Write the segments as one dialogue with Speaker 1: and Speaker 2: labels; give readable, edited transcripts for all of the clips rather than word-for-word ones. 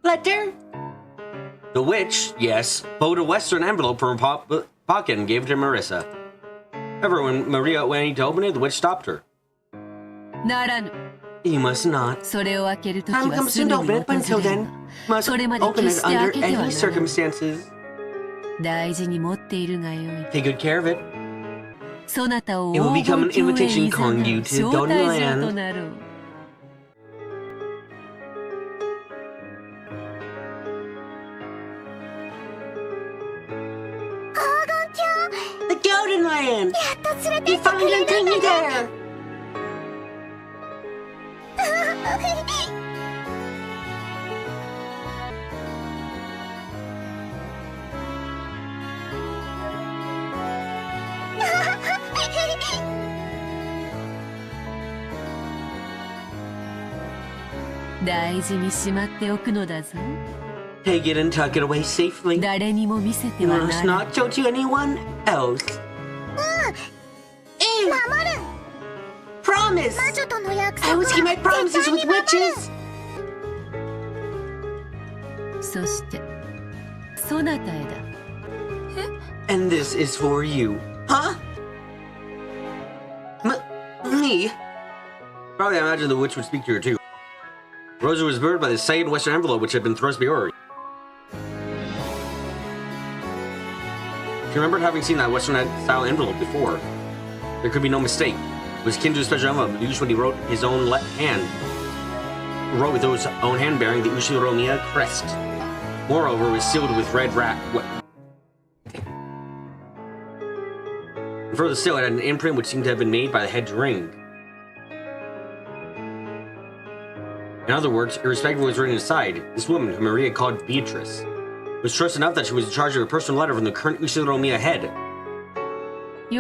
Speaker 1: Letter? The witch, yes, pulled a western envelope from her pocket and gave it to Marissa. However, when Maria went to open it, the witch stopped her. You must not. Time comes soon to open it, but until then, must open it under any circumstances. Take good care of it. It will become an invitation calling you to Golden Land. The Golden Land! You finally bring me there! Take it and tuck it away safely. You must not show to anyone else. Promise! I always keep my promises with witches! And this is for you. Huh? Me? Probably I imagine the witch would speak to her too. Rosa was burned by the second western envelope which had been thrust before her. She remembered having seen that western-style envelope before. There could be no mistake. It was akin to a special envelope used when he wrote his own hand. Wrote with his own hand bearing the Ushiromiya crest. Moreover, it was sealed with red wrap. Further still, it had an imprint which seemed to have been made by the head ring. In other words, irrespective of what was written inside, this woman, whom Maria called Beatrice, was trusted enough that she was in charge of a personal letter from the current Ushiromiya head. It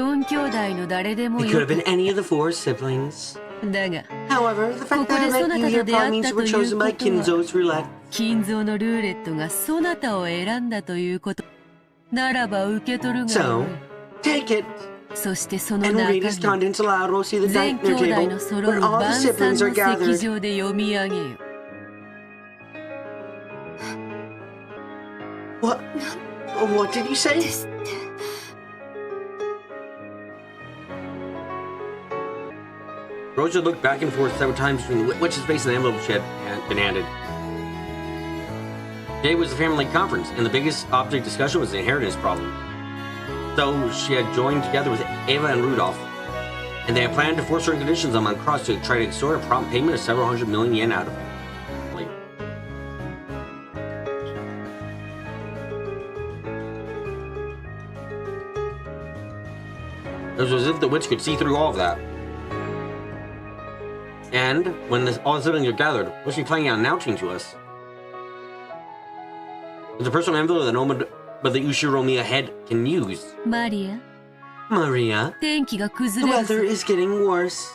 Speaker 1: could have been any of the 4 siblings. However, the fact that I met you here probably means you were chosen by Kinzo's roulette. So, take it. And read its contents aloud. We'll see the dinner table where all the siblings are gathered. What did you say? Rosa looked back and forth several times between the witch's face and the envelope she had been handed. Today was the family conference, and the biggest object of discussion was the inheritance problem. So she had joined together with Ava and Rudolph, and they had planned to force certain conditions on Cross to try to extort a prompt payment of several hundred million yen out of him. It was as if the witch could see through all of that. And when all the siblings are gathered, what's she planning on announcing to us? It's a personal envelope that no one but the Ushiromiya head can use. Maria, the weather is getting worse.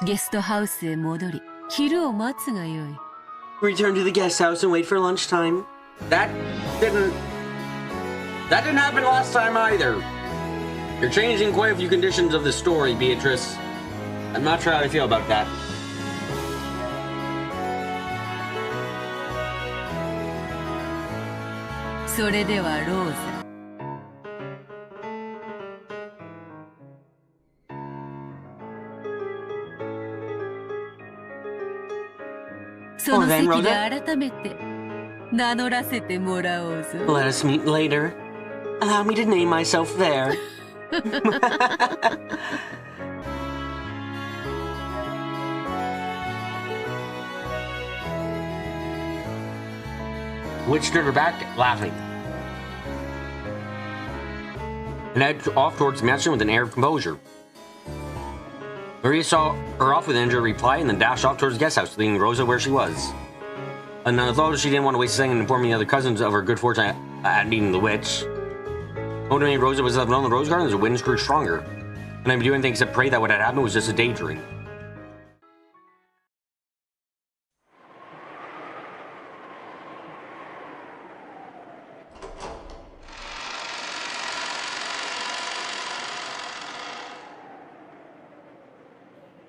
Speaker 1: Return to the guest house and wait for lunchtime. That didn't happen last time either. You're changing quite a few conditions of the story, Beatrice. I'm not sure how I feel about that. Well then, Rosa, let us meet later. Allow me to name myself there. Witch stood her back, laughing, and headed off towards the mansion with an air of composure. Maria saw her off with an injured reply and then dashed off towards the guest house, leaving Rosa where she was. And although she didn't want to waste a second informing the other cousins of her good fortune at meeting the witch, motivating Rosa was left alone in the rose garden as the wind grew stronger, and I would do anything except pray that what had happened was just a daydream.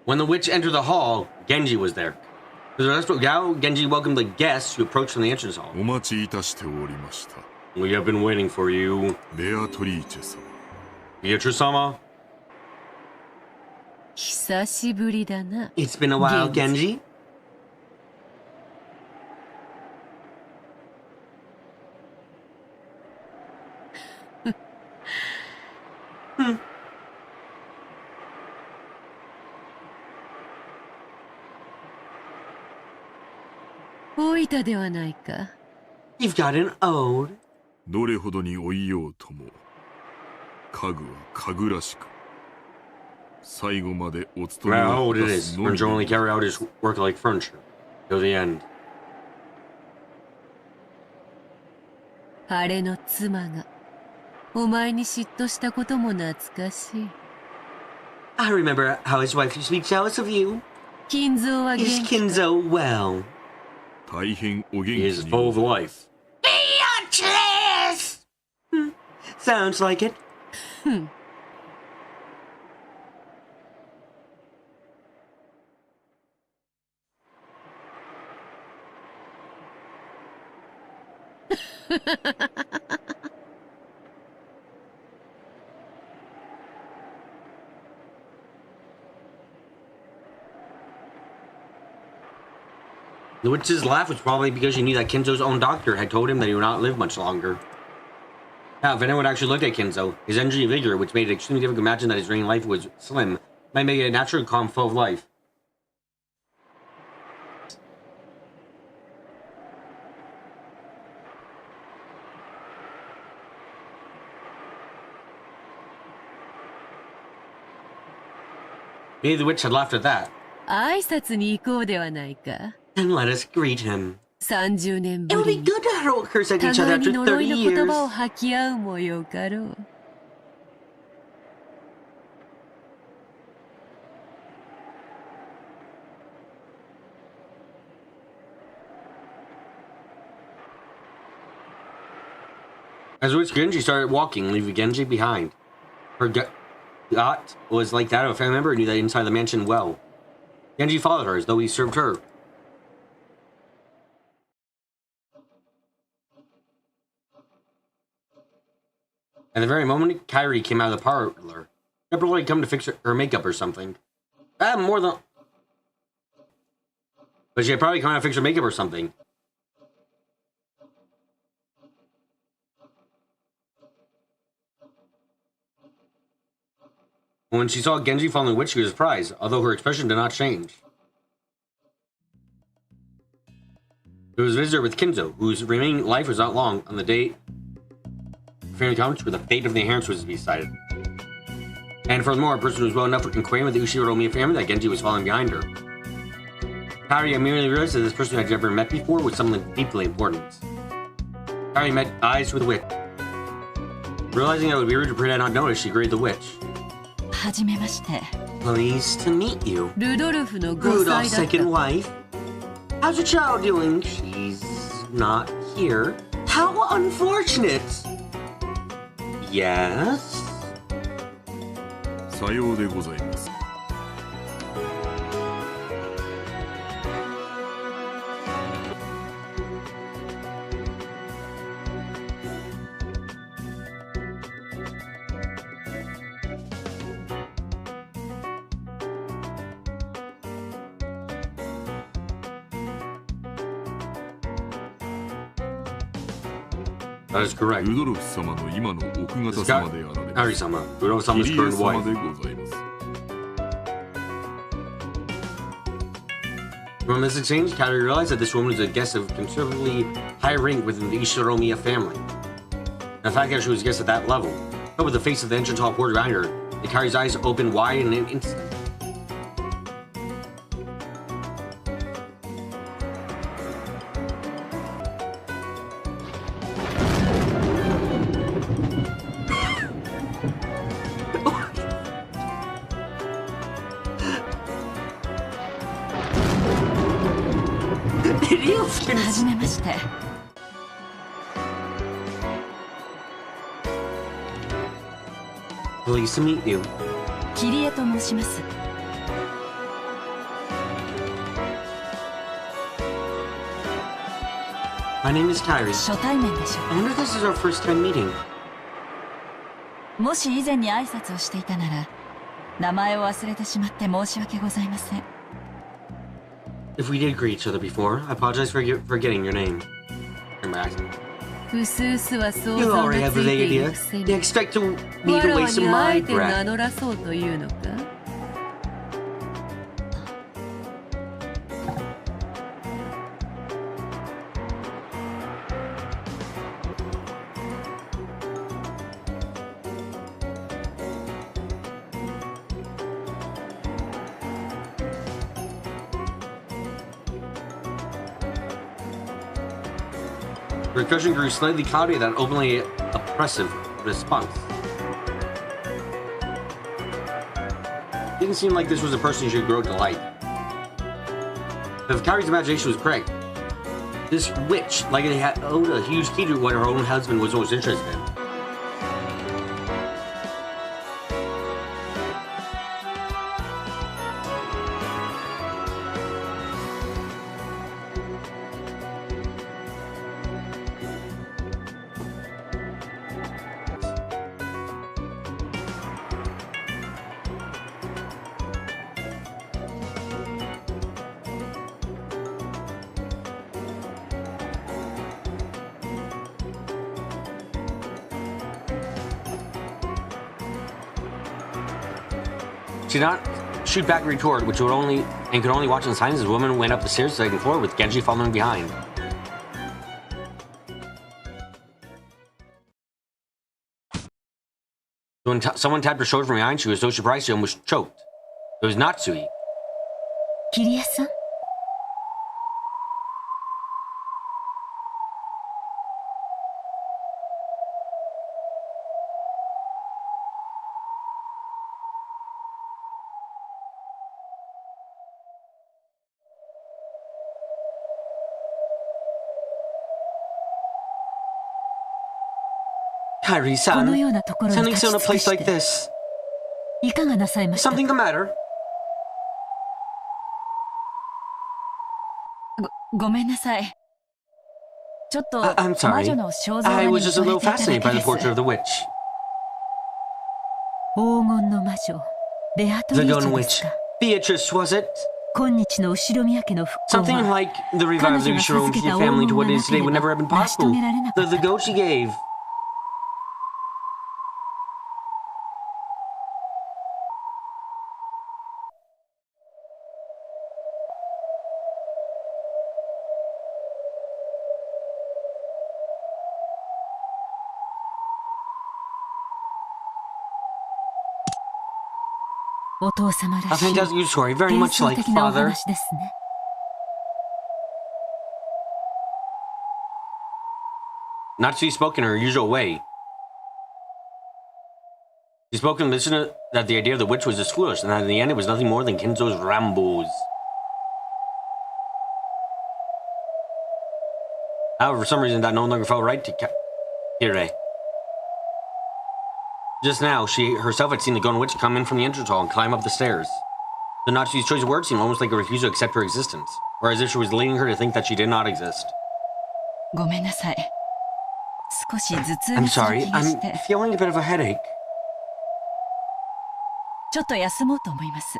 Speaker 1: When the witch entered the hall, Genji was there. Now Genji welcomed the guests who approached from the entrance hall.
Speaker 2: お待ちいたしておりました。
Speaker 1: We have been waiting for you.
Speaker 2: ベアトリーチェ様。
Speaker 1: Beatrice-sama?
Speaker 3: 久しぶりだな。
Speaker 1: It's been a while, Genji.
Speaker 3: You've
Speaker 1: gotten old.
Speaker 2: どれほどに老いようとも、家具は家具らしく、最後までお勤め
Speaker 1: How
Speaker 2: を
Speaker 1: old
Speaker 2: 果
Speaker 1: it
Speaker 2: た
Speaker 1: is.
Speaker 2: すのみ。
Speaker 1: Furniture only carry out his work like furniture. Till the end.
Speaker 3: 晴れの妻がお前に嫉妬したことも懐かしい。
Speaker 1: I remember how his wife used to be jealous of you.
Speaker 3: 金蔵は元
Speaker 1: Is
Speaker 3: 気か。
Speaker 1: Kinzo well?
Speaker 2: 大変お元
Speaker 1: He
Speaker 2: 気
Speaker 1: is
Speaker 2: に
Speaker 1: full of life. Beatrice! Sounds like it. The witch's laugh was probably because she knew that Kinzo's own doctor had told him that he would not live much longer. Now, if anyone actually looked at Kinzo, his energy and vigor, which made it extremely difficult to imagine that his reigning life was slim, might make it a natural, calm, full of life. Maybe the witch had laughed at that.
Speaker 3: 挨拶に行こうではないか。
Speaker 1: Then let us greet him.
Speaker 3: 30年
Speaker 1: It
Speaker 3: ぶ
Speaker 1: would
Speaker 3: り
Speaker 1: be
Speaker 3: に
Speaker 1: good to hurl curse at each
Speaker 3: 互
Speaker 1: other
Speaker 3: いに
Speaker 1: after
Speaker 3: 呪い
Speaker 1: 30
Speaker 3: の言葉を
Speaker 1: years.
Speaker 3: 吐き合うもよかろう。
Speaker 1: As the witch Genji started walking, leaving Genji behind. Her yacht was like that of a family member and knew that inside the mansion well. Genji followed her as though he served her. At the very moment, Kairi came out of the parlor. She probably come to fix her makeup or something. More than... But she had probably come out to fix her makeup or something. When she saw Genji following the witch, she was surprised, although her expression did not change. It was a visitor with Kinzo, whose remaining life was not long on the day family conference where the fate of the inheritance was to be decided. And furthermore, a person who was well enough to acquaint with the Ushiro family that Genji was following behind her. Kairi immediately realized that this person had never met before was someone deeply important. Kairi met eyes with the witch. Realizing that it would be rude to pretend not notice, she greeted the witch.
Speaker 3: はじめまして。
Speaker 1: Pleased to meet you.
Speaker 3: ルドルフの5
Speaker 1: Rudolph's
Speaker 3: 歳だっ
Speaker 1: second
Speaker 3: た。
Speaker 1: wife. How's your child doing? She's not here. How unfortunate. Yes?
Speaker 2: さようでございます。
Speaker 1: That is correct.
Speaker 2: ルドルフ様の今の奥方様であられます。
Speaker 1: Kairi-sama, Rudolph-sama's
Speaker 2: キリエ
Speaker 1: current
Speaker 2: 様
Speaker 1: wife.
Speaker 2: でございます。
Speaker 1: From this exchange, Kairi realized that this woman was a guest of considerably high rank within the Ishiromiya family. And the fact that she was a guest at that level, but with the face of the entrance hall porter behind her, made Kairi's eyes open wide in an instant. It is
Speaker 3: はじめまして。
Speaker 1: Pleased to meet you.
Speaker 3: キリエと申します。
Speaker 1: My name is Kyrie.
Speaker 4: 初対面でしょ
Speaker 1: I wonder if this is our first time meeting.
Speaker 4: もし以前に挨拶をしていたなら名前を忘れてしまって申し訳ございません
Speaker 1: If we did greet each other before, I apologize for forgetting your name. You
Speaker 3: うすうすは想
Speaker 1: already
Speaker 3: 像が
Speaker 1: have
Speaker 3: つ
Speaker 1: a
Speaker 3: い
Speaker 1: vague
Speaker 3: てい
Speaker 1: idea.
Speaker 3: るくせ
Speaker 1: You
Speaker 3: に
Speaker 1: expect me
Speaker 3: わ
Speaker 1: to
Speaker 3: らわ
Speaker 1: waste
Speaker 3: に
Speaker 1: my
Speaker 3: あえて名
Speaker 1: breath.
Speaker 3: 乗らそうというのか
Speaker 1: Her expression grew slightly cloudy at that openly oppressive response. Didn't seem like this was a person she would grow to like. If Kyrie's imagination was correct, this witch likely had owed a huge key to what her own husband was most interested in. She did not shoot back a retort, which could only watch in silence as the woman went up the stairs to the second floor with Genji following behind. When someone tapped her shoulder from behind, she was so surprised she almost choked. It was Natsui.
Speaker 4: 桐江さん この
Speaker 1: Kyrie-san,
Speaker 4: ようなところに
Speaker 1: sending
Speaker 4: 立
Speaker 1: so in
Speaker 4: ち
Speaker 1: a
Speaker 4: 尽く
Speaker 1: place
Speaker 4: し
Speaker 1: like
Speaker 4: て
Speaker 1: this.
Speaker 4: いかがなさいました
Speaker 1: Something the matter?
Speaker 4: ごめんなさいちょっと
Speaker 1: I'm
Speaker 4: 魔
Speaker 1: sorry.
Speaker 4: 女の肖像
Speaker 1: I
Speaker 4: 画に
Speaker 1: was just
Speaker 4: 触
Speaker 1: a
Speaker 4: れ
Speaker 1: little
Speaker 4: ていただ
Speaker 1: fascinated
Speaker 4: け
Speaker 1: by
Speaker 4: で
Speaker 1: the
Speaker 4: す
Speaker 1: portrait of the witch.
Speaker 4: 黄金の魔女ベアト
Speaker 1: The
Speaker 4: リー
Speaker 1: Golden
Speaker 4: チェです
Speaker 1: Witch.
Speaker 4: か
Speaker 1: Beatrice, was it?
Speaker 4: 今日の後宮家の復興
Speaker 1: Something
Speaker 4: は
Speaker 1: like the revival of the Ushiro family to what it is today would never have been possible. The goat she gave.
Speaker 4: A
Speaker 1: fantastic news story, very much like father. Natsui spoke in her usual way. She spoke in listener that the idea of the witch was just foolish, and that in the end it was nothing more than Kinzo's rambles. However, for some reason that no longer felt right to Kire. Just now, she herself had seen the Golden Witch come in from the entrance hall and climb up the stairs. The Natsui's choice of words seemed almost like a refusal to accept her existence, or as if she was leading her to think that she did not exist. I'm sorry, I'm feeling a bit of a headache.
Speaker 4: ちょっと休もうと思います。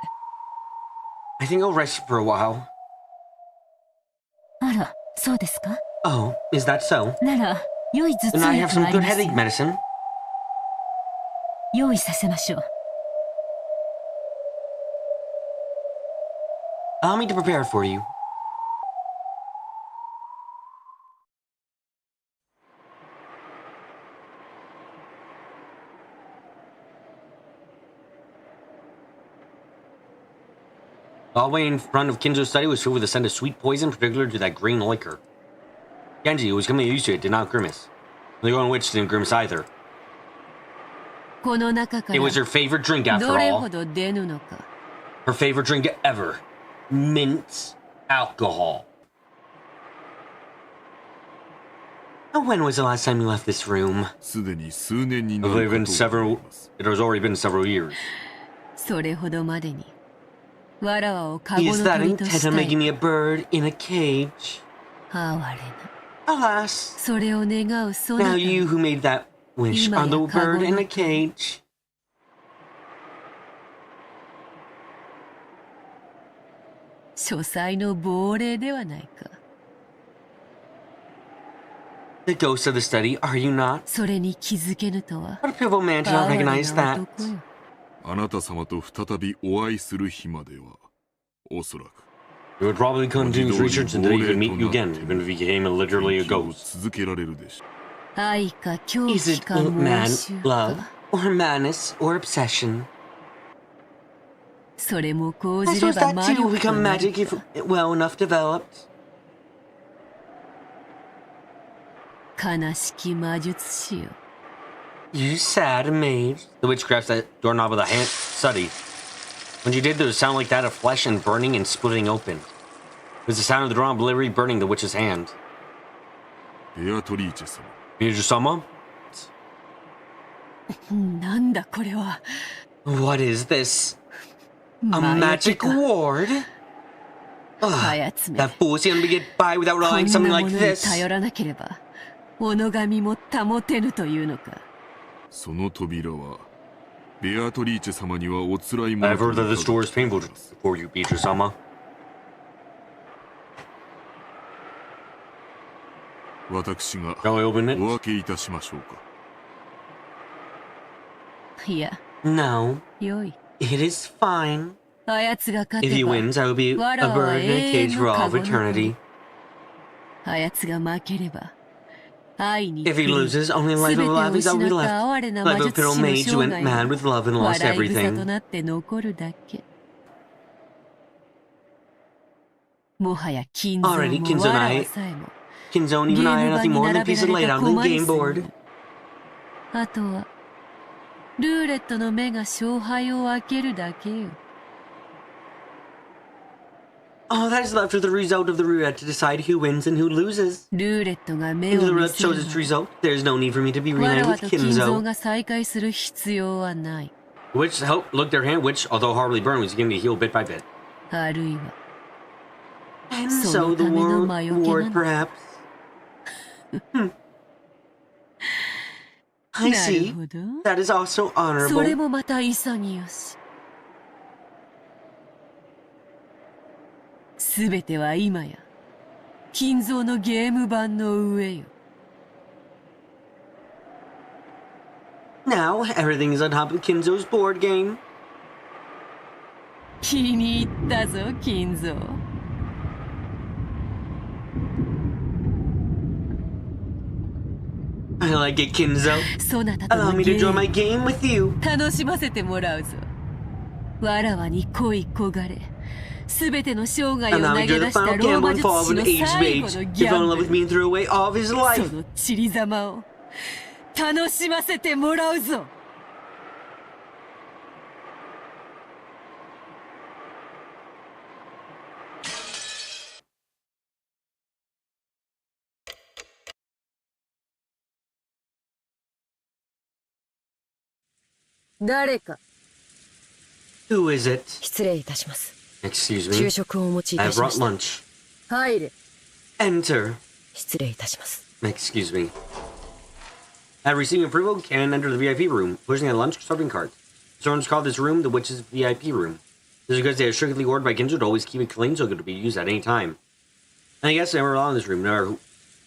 Speaker 1: I think I'll rest for a while.
Speaker 4: あら、そうですか?
Speaker 1: Oh, is that so?
Speaker 4: なら、良い頭痛
Speaker 1: Then I have
Speaker 4: 薬が
Speaker 1: some
Speaker 4: あり
Speaker 1: good
Speaker 4: ます。
Speaker 1: headache medicine.
Speaker 4: 用意させましょう。
Speaker 1: Allow me to prepare it for you. The hallway in front of Kinzo's study was filled with a scent of sweet poison, particular to that green liquor. Genji, who was completely used to it, did not grimace. The Golden Witch didn't grimace either.
Speaker 3: この中か
Speaker 1: It
Speaker 3: ら
Speaker 1: was her favorite drink after
Speaker 3: どれ
Speaker 1: all.
Speaker 3: ほど出ぬのか
Speaker 1: Her favorite drink ever. Mint alcohol. Now, when was the last time you left this room?
Speaker 2: すでに数年にな
Speaker 1: It
Speaker 2: る
Speaker 1: been
Speaker 2: ことを思い
Speaker 1: several.
Speaker 2: ます
Speaker 1: It has already been several years.
Speaker 3: それほどまでにわらわをカゴ
Speaker 1: Is
Speaker 3: の
Speaker 1: that
Speaker 3: 鳥と
Speaker 1: intent
Speaker 3: し
Speaker 1: on
Speaker 3: たい
Speaker 1: making me a bird in a cage?
Speaker 3: 哀れな
Speaker 1: Alas,
Speaker 3: それを願うそな
Speaker 1: now
Speaker 3: た
Speaker 1: you who made that wish are the bird in a cage.
Speaker 3: 書斎の亡霊ではないか。
Speaker 1: The ghost of the study, are you not?
Speaker 3: それに気づけぬとは
Speaker 1: What a pitiful man to not
Speaker 3: 哀れ
Speaker 1: recognize
Speaker 3: な
Speaker 1: that.
Speaker 3: 男よ。
Speaker 2: あなた様と再びお会いする日まではおそらく
Speaker 1: He would probably continue his research until he could meet you again, even if he became literally a
Speaker 2: 研究を
Speaker 1: ghost.
Speaker 2: 続けられるでしょう。
Speaker 3: 愛か狂
Speaker 1: Is
Speaker 3: 気
Speaker 1: it
Speaker 3: か
Speaker 1: man,
Speaker 3: 妄執
Speaker 1: love,
Speaker 3: か。
Speaker 1: or madness, or obsession?
Speaker 3: それも講
Speaker 1: I
Speaker 3: じれ
Speaker 1: suppose
Speaker 3: ば
Speaker 1: that
Speaker 3: 魔
Speaker 1: too
Speaker 3: 力
Speaker 1: will
Speaker 3: と
Speaker 1: become
Speaker 3: な
Speaker 1: magic
Speaker 3: る
Speaker 1: if
Speaker 3: か。
Speaker 1: well enough developed.
Speaker 3: 悲しき魔術師よ。
Speaker 1: You sad maid. The witch grabs that doorknob with a hand study. When she did, there was a sound like that of flesh and burning and splitting open. It was the sound of the doorknob literally burning the witch's hand.
Speaker 2: ベアトリーチェ様、
Speaker 1: Miyajusama?
Speaker 3: なんだこれは。
Speaker 1: What is this? A
Speaker 3: 魔除
Speaker 1: magic
Speaker 3: けか。
Speaker 1: ward?
Speaker 3: あ
Speaker 1: Ugh,
Speaker 3: やつめ。
Speaker 1: that fool seemed to get by without
Speaker 3: こ
Speaker 1: relying
Speaker 3: ん
Speaker 1: on something
Speaker 3: なも
Speaker 1: like
Speaker 3: のに
Speaker 1: this.
Speaker 3: 頼らなければ、おのがみも保てぬというのか。
Speaker 2: その扉はベアトリーチェ様にはおつらいもの
Speaker 1: I've heard that this door is painful for you, Beatrice-sama.
Speaker 2: 私が
Speaker 1: Shall I open it?
Speaker 2: お分けいたしましょうか。
Speaker 3: いや、
Speaker 1: No,
Speaker 3: よい。
Speaker 1: it is fine.
Speaker 3: あやつが勝
Speaker 1: If he
Speaker 3: てば、
Speaker 1: wins, I will be a
Speaker 3: わらわ
Speaker 1: bird in a
Speaker 3: 永遠
Speaker 1: cage
Speaker 3: の
Speaker 1: for all
Speaker 3: カ
Speaker 1: of
Speaker 3: ゴの子
Speaker 1: eternity.
Speaker 3: あやつが負ければ、愛に
Speaker 1: If he loses, only
Speaker 3: すべ
Speaker 1: life
Speaker 3: て
Speaker 1: of
Speaker 3: を
Speaker 1: love is
Speaker 3: 失
Speaker 1: all we
Speaker 3: った
Speaker 1: left.
Speaker 3: 哀れな
Speaker 1: Life
Speaker 3: 魔
Speaker 1: of
Speaker 3: 術
Speaker 1: fiddle
Speaker 3: 師の
Speaker 1: mage who
Speaker 3: 生
Speaker 1: went
Speaker 3: 涯
Speaker 1: mad
Speaker 3: は
Speaker 1: with love and lost
Speaker 3: 笑い草と
Speaker 1: everything.
Speaker 3: なって残るだけ。もはや金蔵
Speaker 1: Already,
Speaker 3: も
Speaker 1: Kinzo
Speaker 3: わ
Speaker 1: and
Speaker 3: ら
Speaker 1: I,
Speaker 3: わさえも
Speaker 1: Kinzo and
Speaker 3: ゲ
Speaker 1: even
Speaker 3: ー
Speaker 1: I
Speaker 3: ム
Speaker 1: are
Speaker 3: 版
Speaker 1: nothing
Speaker 3: に
Speaker 1: more than
Speaker 3: 並べ
Speaker 1: pieces
Speaker 3: ら
Speaker 1: laid
Speaker 3: れた
Speaker 1: out on
Speaker 3: 困
Speaker 1: the
Speaker 3: り
Speaker 1: game
Speaker 3: すぎ
Speaker 1: board.
Speaker 3: る。あとはルーレットの目が勝敗を分けるだけよ。
Speaker 1: All that is left is the result of the roulette to decide who wins and who loses.
Speaker 3: ルーレットが目
Speaker 1: If the
Speaker 3: を見
Speaker 1: roulette
Speaker 3: せ
Speaker 1: shows
Speaker 3: る
Speaker 1: its
Speaker 3: ま
Speaker 1: result, there is no need for me to be
Speaker 3: でわ
Speaker 1: reunited
Speaker 3: らわ
Speaker 1: with
Speaker 3: と金蔵
Speaker 1: Kinzo.
Speaker 3: が再会する必要はない。
Speaker 1: The witch looked their hand, which, although horribly burned, was beginning to heal bit by bit.
Speaker 3: あるいは
Speaker 1: And
Speaker 3: その
Speaker 1: so the
Speaker 3: ための魔除けな
Speaker 1: ward,
Speaker 3: の。
Speaker 1: perhaps. I
Speaker 3: なる
Speaker 1: see.
Speaker 3: ほど。
Speaker 1: That is also
Speaker 3: それ
Speaker 1: honorable.
Speaker 3: もまた潔し。すべては今や金蔵のゲーム版の上よ。
Speaker 1: Now, everything is on top of Kinzo's board game.
Speaker 3: 気に入ったぞ金蔵。
Speaker 1: I like it, Kinzo.
Speaker 3: そなたと
Speaker 1: Allow
Speaker 3: の
Speaker 1: me
Speaker 3: ゲ
Speaker 1: to join
Speaker 3: ー
Speaker 1: my
Speaker 3: ム
Speaker 1: game with you.
Speaker 3: 楽しませてもらうぞ。わらわに恋焦がれ、すべての生涯を
Speaker 1: Allow
Speaker 3: 投
Speaker 1: me
Speaker 3: げ
Speaker 1: to
Speaker 3: 出
Speaker 1: the
Speaker 3: した
Speaker 1: final
Speaker 3: ロー
Speaker 1: gamble
Speaker 3: マ
Speaker 1: and
Speaker 3: 術
Speaker 1: fall
Speaker 3: 師
Speaker 1: of
Speaker 3: の
Speaker 1: an aged
Speaker 3: 最後
Speaker 1: mage.
Speaker 3: の
Speaker 1: He
Speaker 3: ギ
Speaker 1: fell in
Speaker 3: ャ
Speaker 1: love
Speaker 3: ン
Speaker 1: with
Speaker 3: ブ
Speaker 1: me
Speaker 3: ル。
Speaker 1: and threw away all of his
Speaker 3: そ
Speaker 1: life.
Speaker 3: の散りざまを楽しませてもらうぞ。 誰か
Speaker 1: Who is it?
Speaker 3: 失礼いたします。
Speaker 1: Excuse
Speaker 3: 昼
Speaker 1: me.
Speaker 3: 食をお持ちい
Speaker 1: I
Speaker 3: た
Speaker 1: have
Speaker 3: しま
Speaker 1: brought
Speaker 3: した。
Speaker 1: lunch.
Speaker 3: 入れ。
Speaker 1: Enter.
Speaker 3: 失礼いたします。
Speaker 1: Excuse me. At receiving approval, Cannon entered the VIP room, pushing a lunch serving cart. Servants called this room the Witch's VIP room. This is because they are strictly ordered by Kinzo to always keep it clean so it could be used at any time. And I guess they were allowed in this room, no matter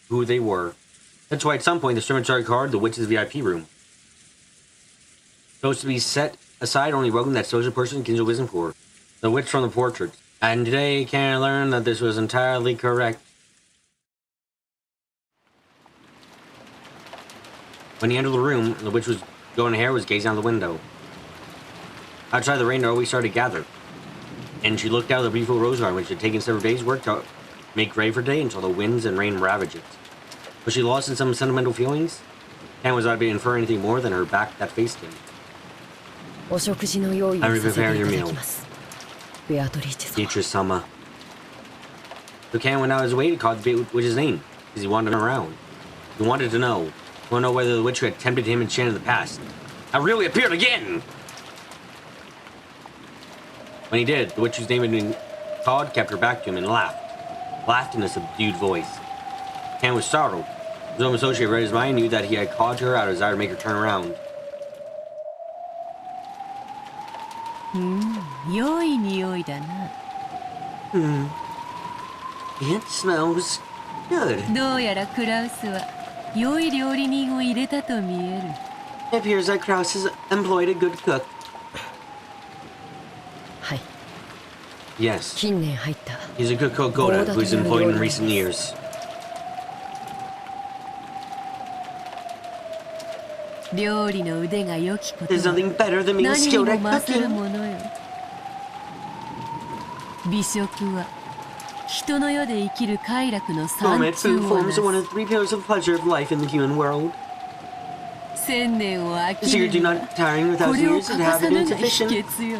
Speaker 1: who they were. That's why at some point the servants started called the Witch's VIP room. Supposed to be set aside only welcome that social person Kinzo wasn't for. The witch from the portrait. And today Cannon learned that this was entirely correct. When he entered the room, the witch was going hair was gazing out the window. Outside the rain always started to gather. And she looked out at the beautiful rose garden, which had taken several days' work to make gray for day until the winds and rain ravaged it. Was she lost in some sentimental feelings? Ken was not to infer anything more than her back that faced him.
Speaker 3: お食事の用意をさせていただきます。ベアトリーチェ様。
Speaker 1: Beatrice-sama. So Ken went out of his way to call the witch's name, because he wanted to know around. He wanted to know. He wanted to know whether the witch who had tempted him and Shannon in the past had really appeared again! When he did, the witch whose name had been called kept her back to him and laughed. Laughed in a subdued voice. Ken was startled. His own associate read his mind and knew that he had called her out of desire to make her turn around.
Speaker 3: 良い匂いだな。
Speaker 1: It smells good.
Speaker 3: どうやらクラウスは良い料理人を入れたと見える。
Speaker 1: It appears that Krauss has employed a good cook.
Speaker 5: はい。
Speaker 1: Yes,
Speaker 5: 近年入った
Speaker 1: he's a good cook Goda who is employed in recent years.
Speaker 3: 料理の腕が良きこと
Speaker 1: There's
Speaker 3: は
Speaker 1: nothing better than being
Speaker 3: 何に
Speaker 1: skilled
Speaker 3: も
Speaker 1: at
Speaker 3: 勝る
Speaker 1: cooking.
Speaker 3: ものよ。美食は人の世で生きる快楽の産
Speaker 1: Gourmet
Speaker 3: 地
Speaker 1: food
Speaker 3: をな
Speaker 1: forms
Speaker 3: す。
Speaker 1: one of the three pillars of pleasure of life in the human world.
Speaker 3: 千年を飽
Speaker 1: The
Speaker 3: きる
Speaker 1: secret
Speaker 3: に
Speaker 1: do
Speaker 3: は
Speaker 1: not tiring
Speaker 3: こ
Speaker 1: without
Speaker 3: れを
Speaker 1: years
Speaker 3: 欠
Speaker 1: and
Speaker 3: か
Speaker 1: have
Speaker 3: さ
Speaker 1: it
Speaker 3: ぬが秘
Speaker 1: insufficient.
Speaker 3: 訣よ。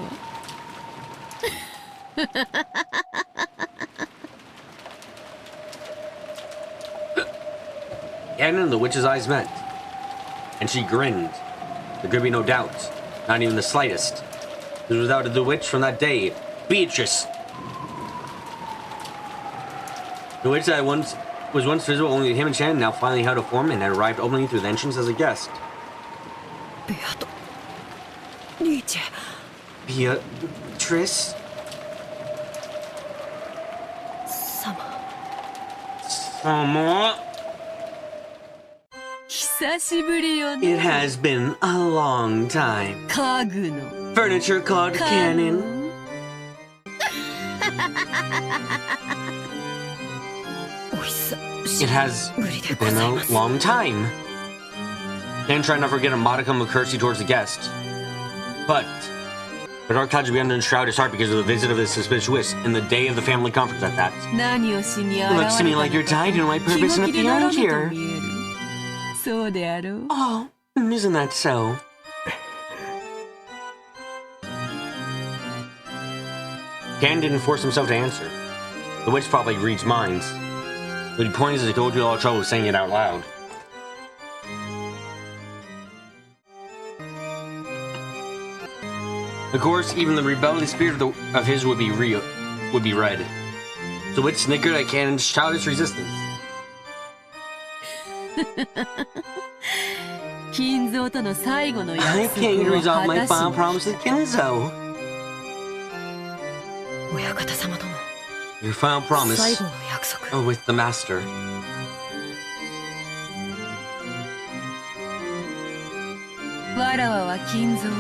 Speaker 1: Anna and the witch's eyes met, and she grinned. There could be no doubt, not even the slightest. It was without the witch from that day, Beatrice. The witch that was once visible only to him and Shannon now finally held a form and had arrived openly through the entrance as a guest.
Speaker 5: ベアトリーチェ
Speaker 1: Beatrice?
Speaker 5: 様
Speaker 1: Somewhat.
Speaker 3: 久しぶりよ
Speaker 1: It
Speaker 3: ね。
Speaker 1: has been a long time.
Speaker 3: 家具の
Speaker 1: Furniture called
Speaker 3: カ
Speaker 1: cannon.
Speaker 3: ノン。
Speaker 5: お久
Speaker 1: It has
Speaker 5: ぶりでご
Speaker 1: been
Speaker 5: ざい
Speaker 1: a
Speaker 5: ます
Speaker 1: long time. Dan tried not to forget a modicum of courtesy towards the guest. But the dark clouds began to enshroud his heart because of the visit of his suspicious witch and the day of the family conference at that.
Speaker 3: 何をしに現
Speaker 1: It
Speaker 3: れ
Speaker 1: looks
Speaker 3: た
Speaker 1: to me
Speaker 3: の
Speaker 1: like you're
Speaker 3: か
Speaker 1: tied to my
Speaker 3: 気
Speaker 1: purpose
Speaker 3: が
Speaker 1: in
Speaker 3: 気でなら
Speaker 1: appearing
Speaker 3: ぬと
Speaker 1: here.
Speaker 3: 見える。そうであろう。
Speaker 1: Oh, isn't that so? Dan didn't force himself to answer. The witch probably reads minds. But he points as he go through all the trouble of saying it out loud. Of course, even the rebellious spirit of his would be read. The witch snickered at Cannon's childish resistance.
Speaker 3: 金蔵との最後の
Speaker 1: I
Speaker 3: 約
Speaker 1: came to
Speaker 3: 束を
Speaker 1: resolve
Speaker 3: 果
Speaker 1: my
Speaker 3: たし
Speaker 1: final
Speaker 3: に
Speaker 1: promise to Kinzo.
Speaker 5: 親方様との
Speaker 1: Your final
Speaker 5: 最
Speaker 1: promise
Speaker 5: 後の約束
Speaker 1: with the master.
Speaker 3: わらわは金蔵に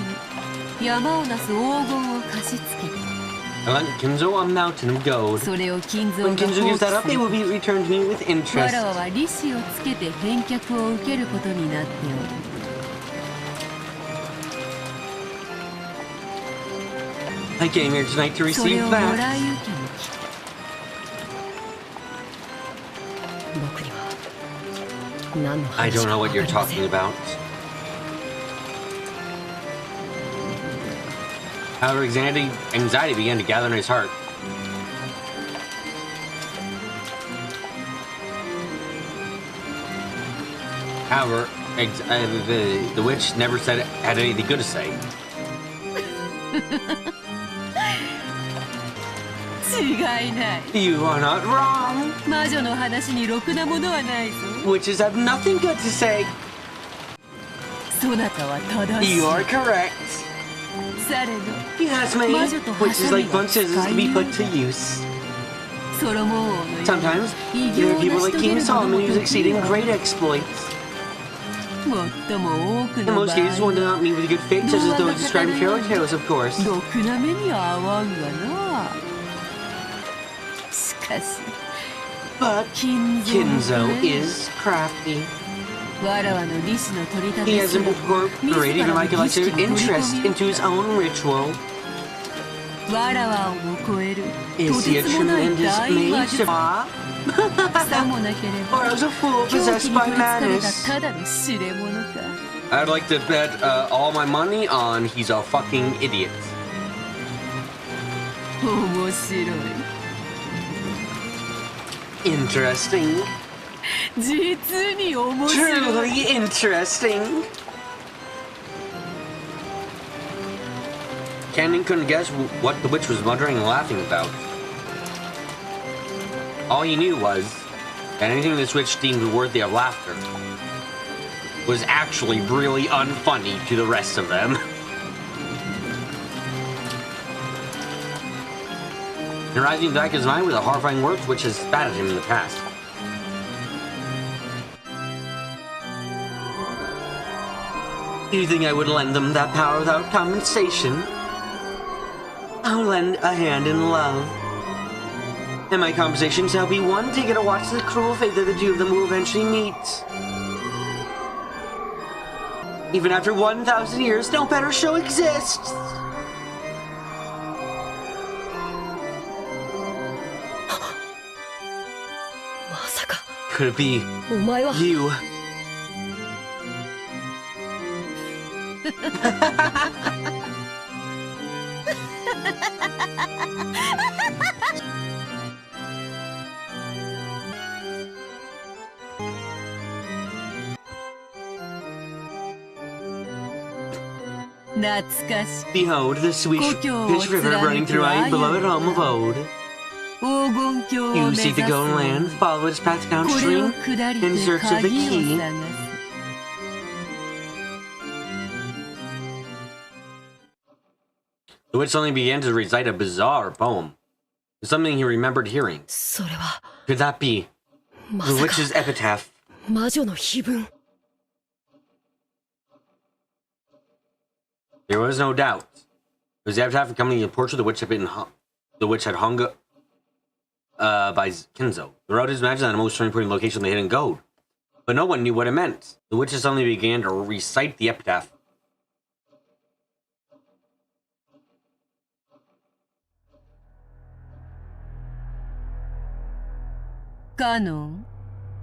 Speaker 3: 山をなす黄金を貸し付けた。
Speaker 1: I lent Kinzo a mountain of gold.
Speaker 3: それを金蔵
Speaker 1: When
Speaker 3: が
Speaker 1: Kinzo
Speaker 3: 放
Speaker 1: gives that
Speaker 3: 棄
Speaker 1: up,
Speaker 3: す
Speaker 1: it
Speaker 3: る
Speaker 1: will be returned to me with
Speaker 3: わ
Speaker 1: interest.
Speaker 3: らわは利子をつけて返却を受けることになっておる。
Speaker 1: I came here tonight to
Speaker 3: それ
Speaker 1: receive
Speaker 3: をもら
Speaker 1: that.
Speaker 3: い受けに来た。
Speaker 5: 僕には何の
Speaker 1: I
Speaker 5: 話
Speaker 1: don't
Speaker 5: か
Speaker 1: know
Speaker 5: 分
Speaker 1: what
Speaker 5: か
Speaker 1: you're
Speaker 5: りませ
Speaker 1: talking
Speaker 5: ん
Speaker 1: about. However, anxiety began to gather in his heart. However, the witch never had anything good to say.
Speaker 3: 違いない。
Speaker 1: You are not wrong.
Speaker 3: 魔女の話にろくなものはないぞ。
Speaker 1: Witches have nothing good to say.
Speaker 3: そなたは正しい。
Speaker 1: You are correct.
Speaker 3: されど、
Speaker 1: Yes, mate.
Speaker 3: 魔女と
Speaker 1: Witches
Speaker 3: ハ
Speaker 1: like
Speaker 3: サミ
Speaker 1: blunt scissors to be
Speaker 3: が
Speaker 1: put
Speaker 3: 使
Speaker 1: to
Speaker 3: い
Speaker 1: use.
Speaker 3: ソロモン王のように
Speaker 1: Sometimes
Speaker 3: 偉
Speaker 1: there
Speaker 3: 業
Speaker 1: are
Speaker 3: を
Speaker 1: people
Speaker 3: 成し
Speaker 1: like
Speaker 3: 遂げ
Speaker 1: King
Speaker 3: る者
Speaker 1: Solomon
Speaker 3: も
Speaker 1: who
Speaker 3: 時
Speaker 1: succeed
Speaker 3: に
Speaker 1: in
Speaker 3: は
Speaker 1: great exploits.
Speaker 3: 最も多く
Speaker 1: In
Speaker 3: の場
Speaker 1: most cases, one
Speaker 3: 合
Speaker 1: does not meet with a good fate, such as those described in fairy tales, of course.
Speaker 3: ろくな目には合わんがな。しかし
Speaker 1: But
Speaker 3: 金蔵
Speaker 1: Kinzo
Speaker 3: のね
Speaker 1: is crafty.
Speaker 3: わらわの利子の取り立
Speaker 1: He
Speaker 3: て
Speaker 1: has
Speaker 3: すらも
Speaker 1: incorporated
Speaker 3: 自ら
Speaker 1: my
Speaker 3: の儀式
Speaker 1: collective
Speaker 3: に取り
Speaker 1: interest
Speaker 3: 込み
Speaker 1: into his own ritual.
Speaker 3: わらわをも超えると
Speaker 1: Is he
Speaker 3: て
Speaker 1: a
Speaker 3: つもない
Speaker 1: tremendous
Speaker 3: 大魔
Speaker 1: mage?
Speaker 3: 術
Speaker 1: Ah,
Speaker 3: さもなけれ
Speaker 1: or
Speaker 3: ば
Speaker 1: as a fool
Speaker 3: 狂気
Speaker 1: possessed
Speaker 3: に
Speaker 1: by
Speaker 3: 取りつかれた
Speaker 1: madness?
Speaker 3: ただの知れ者か。
Speaker 1: I'd like to bet all my money on he's a fucking idiot.
Speaker 3: 面白い。
Speaker 1: Interesting.
Speaker 3: 実に面白い。
Speaker 1: Truly interesting. Cannon couldn't guess what the witch was muttering and laughing about. All he knew was And anything this witch deemed worthy of laughter was actually really unfunny to the rest of them. And rising back his mind with the horrifying words which has spat at him in the past. Do you think I would lend them that power without compensation? I'll lend a hand in love. And my compensation shall be one ticket to watch the cruel fate that the two of them will eventually meet. Even after 1,000 years, no better show exists. Could it be you? Behold the sweet fish river running through my beloved home of old. You seek the golden land, follow its path downstream in search of the key. The witch suddenly began to recite a bizarre poem. Something he remembered hearing. Could that be the witch's epitaph? There was no doubt. It was the epitaph accompanying the portrait the witch had hung by Kinzo. The road imagined that a most important location of the hidden gold. But no one knew what it meant. The witches suddenly began to recite the epitaph.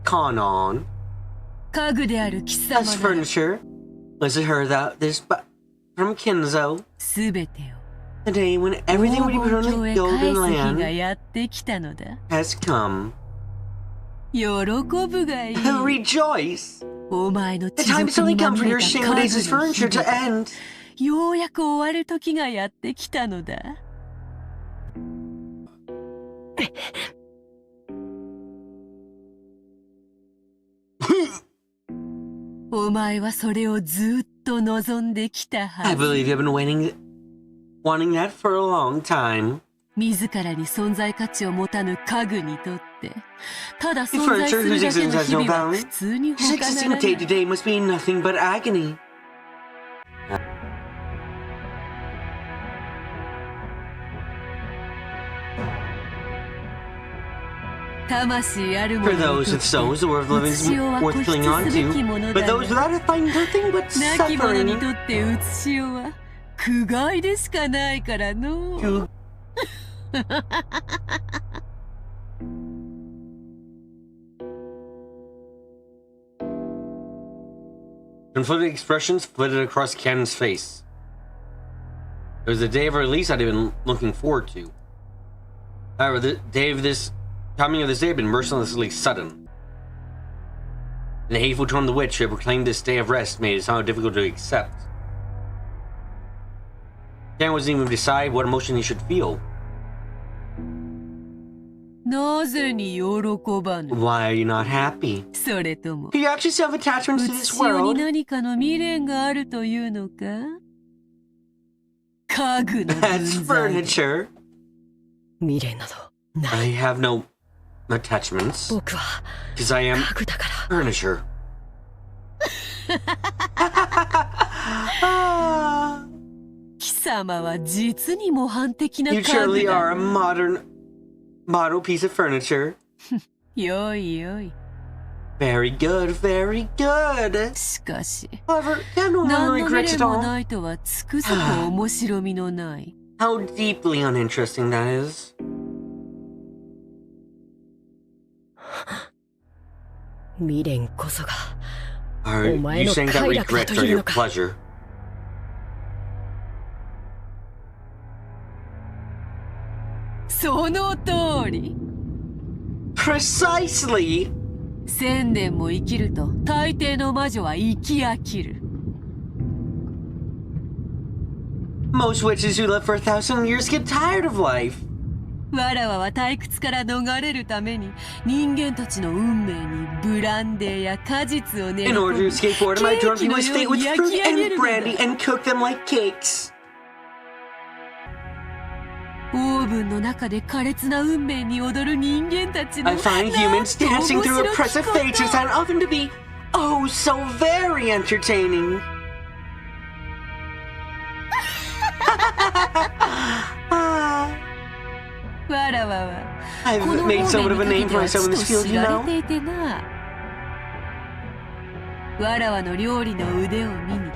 Speaker 1: Kanon. As furniture. Was it her that this from Kinzo? The day when everything would be put on the golden land has come. Rejoice! The time has suddenly come for your shameful furniture to end. I believe you've been wanting that for a long time. The furniture whose existence has no bound, whose existing day to day must be nothing but agony. For those with souls, the worth living is worth clinging on to, but those without it find nothing but suffering. Conflicting expressions flitted across Ken's face. It was the day of release I'd been looking forward to. However, the coming of this day had been mercilessly sudden. And the hateful tone of the witch who had proclaimed this day of rest made it somehow difficult to accept. Ken wasn't even decide what emotion he should feel. Why are you not happy? Do you actually still have attachments to this world? That's furniture. I have no attachments, because I am furniture. You surely are a model piece of furniture. Very good, very good. However, I no longer regret it all. How deeply uninteresting that is. Are you saying that regrets are your pleasure? Precisely! Most witches who live for 1,000 years get tired of life.
Speaker 3: わらわは退屈から逃れるために人間たちの運命にブランデーや果実を練り
Speaker 1: In
Speaker 3: 込
Speaker 1: order to
Speaker 3: み
Speaker 1: escape boredom,
Speaker 3: ケ
Speaker 1: I
Speaker 3: ー
Speaker 1: drunk
Speaker 3: キ
Speaker 1: you
Speaker 3: の
Speaker 1: his
Speaker 3: よう
Speaker 1: fate with
Speaker 3: に焼き
Speaker 1: fruit
Speaker 3: 上げ
Speaker 1: and
Speaker 3: るの
Speaker 1: brandy
Speaker 3: だ。
Speaker 1: and cook them like cakes.
Speaker 3: オーブンの中で苛烈な運命に踊る人間たちの
Speaker 1: I find
Speaker 3: なん
Speaker 1: humans
Speaker 3: と
Speaker 1: dancing
Speaker 3: 面
Speaker 1: through
Speaker 3: 白き
Speaker 1: oppressive
Speaker 3: こと
Speaker 1: fates and often to be, oh, so very entertaining. Ah,
Speaker 3: わらわは
Speaker 1: I've
Speaker 3: この
Speaker 1: made
Speaker 3: 方
Speaker 1: somewhat
Speaker 3: 面
Speaker 1: of a
Speaker 3: に
Speaker 1: name
Speaker 3: かけ
Speaker 1: for
Speaker 3: ては
Speaker 1: myself
Speaker 3: ち
Speaker 1: in
Speaker 3: と
Speaker 1: this field,
Speaker 3: 知
Speaker 1: you
Speaker 3: ら
Speaker 1: know.
Speaker 3: れていてな。わらわの料理の腕を見に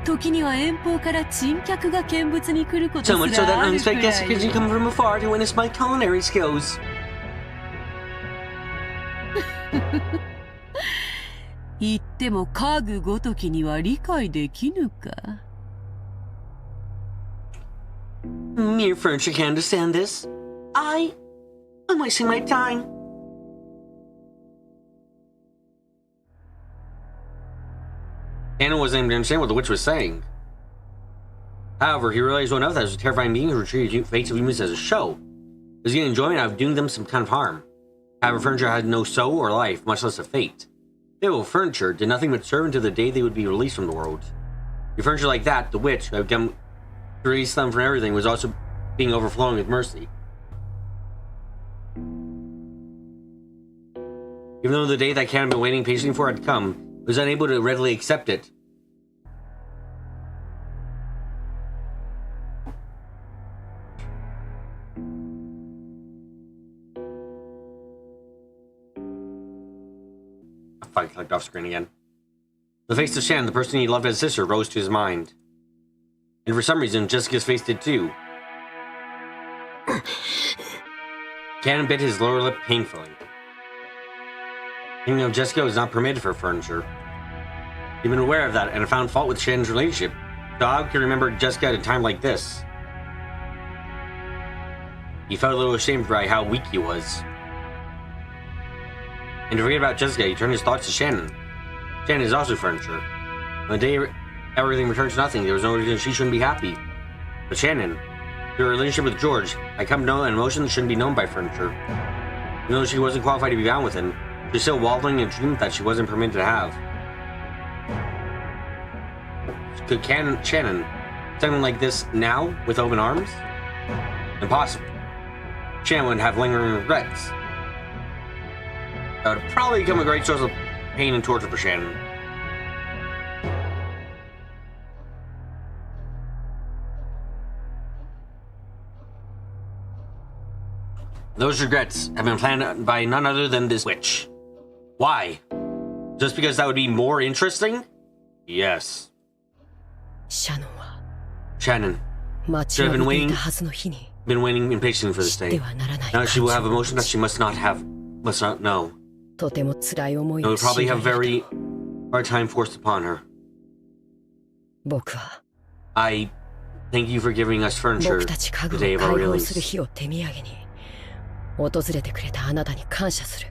Speaker 3: 時には遠方から珍客が見物に来ること
Speaker 1: So much
Speaker 3: す
Speaker 1: so
Speaker 3: ら
Speaker 1: that
Speaker 3: あるく
Speaker 1: unexpected
Speaker 3: ら
Speaker 1: guests could
Speaker 3: い
Speaker 1: come from afar to witness my culinary skills.
Speaker 3: 言っても家具ごときには理解できぬか。
Speaker 1: Mere furniture can't understand this. I'm wasting my time. Anna wasn't able to understand what the witch was saying. However, he realized well enough that it was a terrifying being who treated fates of humans as a show. He was getting enjoyment out of doing them some kind of harm. However, furniture had no soul or life, much less a fate. Their furniture did nothing but serve until the day they would be released from the world. The furniture like that, the witch, who had come to release them from everything, was also being overflowing with mercy. Even though the day that Cat had been waiting patiently for had come, he was unable to readily accept it. I clicked off screen again. The face of Shannon, the person he loved as a sister, rose to his mind. And for some reason, Jessica's face did too. Cannon bit his lower lip painfully. Thinking of Jessica was not permitted for furniture. He'd been aware of that and had found fault with Shannon's relationship. So how could he remember Jessica at a time like this? He felt a little ashamed by how weak he was. And to forget about Jessica, he turned his thoughts to Shannon. Shannon is also furniture. On the day everything returned to nothing, there was no reason she shouldn't be happy. But Shannon, through her relationship with George, I come to know an emotion that shouldn't be known by furniture. Even though she wasn't qualified to be bound with him, she was still wallowing in a dream that she wasn't permitted to have. Could Shannon, something like this now, with open arms? Impossible. Shannon would have lingering regrets. That would probably become a great source of pain and torture for Shannon. Those regrets have been planned by none other than this witch. Why? Just because that would be more interesting? Yes.
Speaker 5: シャノンは
Speaker 1: Shannon
Speaker 5: 待ちわびていたはずの日に
Speaker 1: been waiting impatiently for this
Speaker 5: 知って
Speaker 1: day.
Speaker 5: はならない
Speaker 1: Now she will have
Speaker 5: 感情を
Speaker 1: emotion that she must not know.
Speaker 5: とても辛い思い
Speaker 1: It
Speaker 5: を
Speaker 1: would probably
Speaker 5: 強
Speaker 1: have
Speaker 5: いられ
Speaker 1: very
Speaker 5: た
Speaker 1: hard time forced upon her.
Speaker 5: 僕は
Speaker 1: I thank you for giving us furniture
Speaker 5: 僕たち家
Speaker 1: the
Speaker 5: 具
Speaker 1: day
Speaker 5: を
Speaker 1: of our
Speaker 5: 解放する
Speaker 1: release.
Speaker 5: 日を手土産に訪れてくれたあなたに感謝する。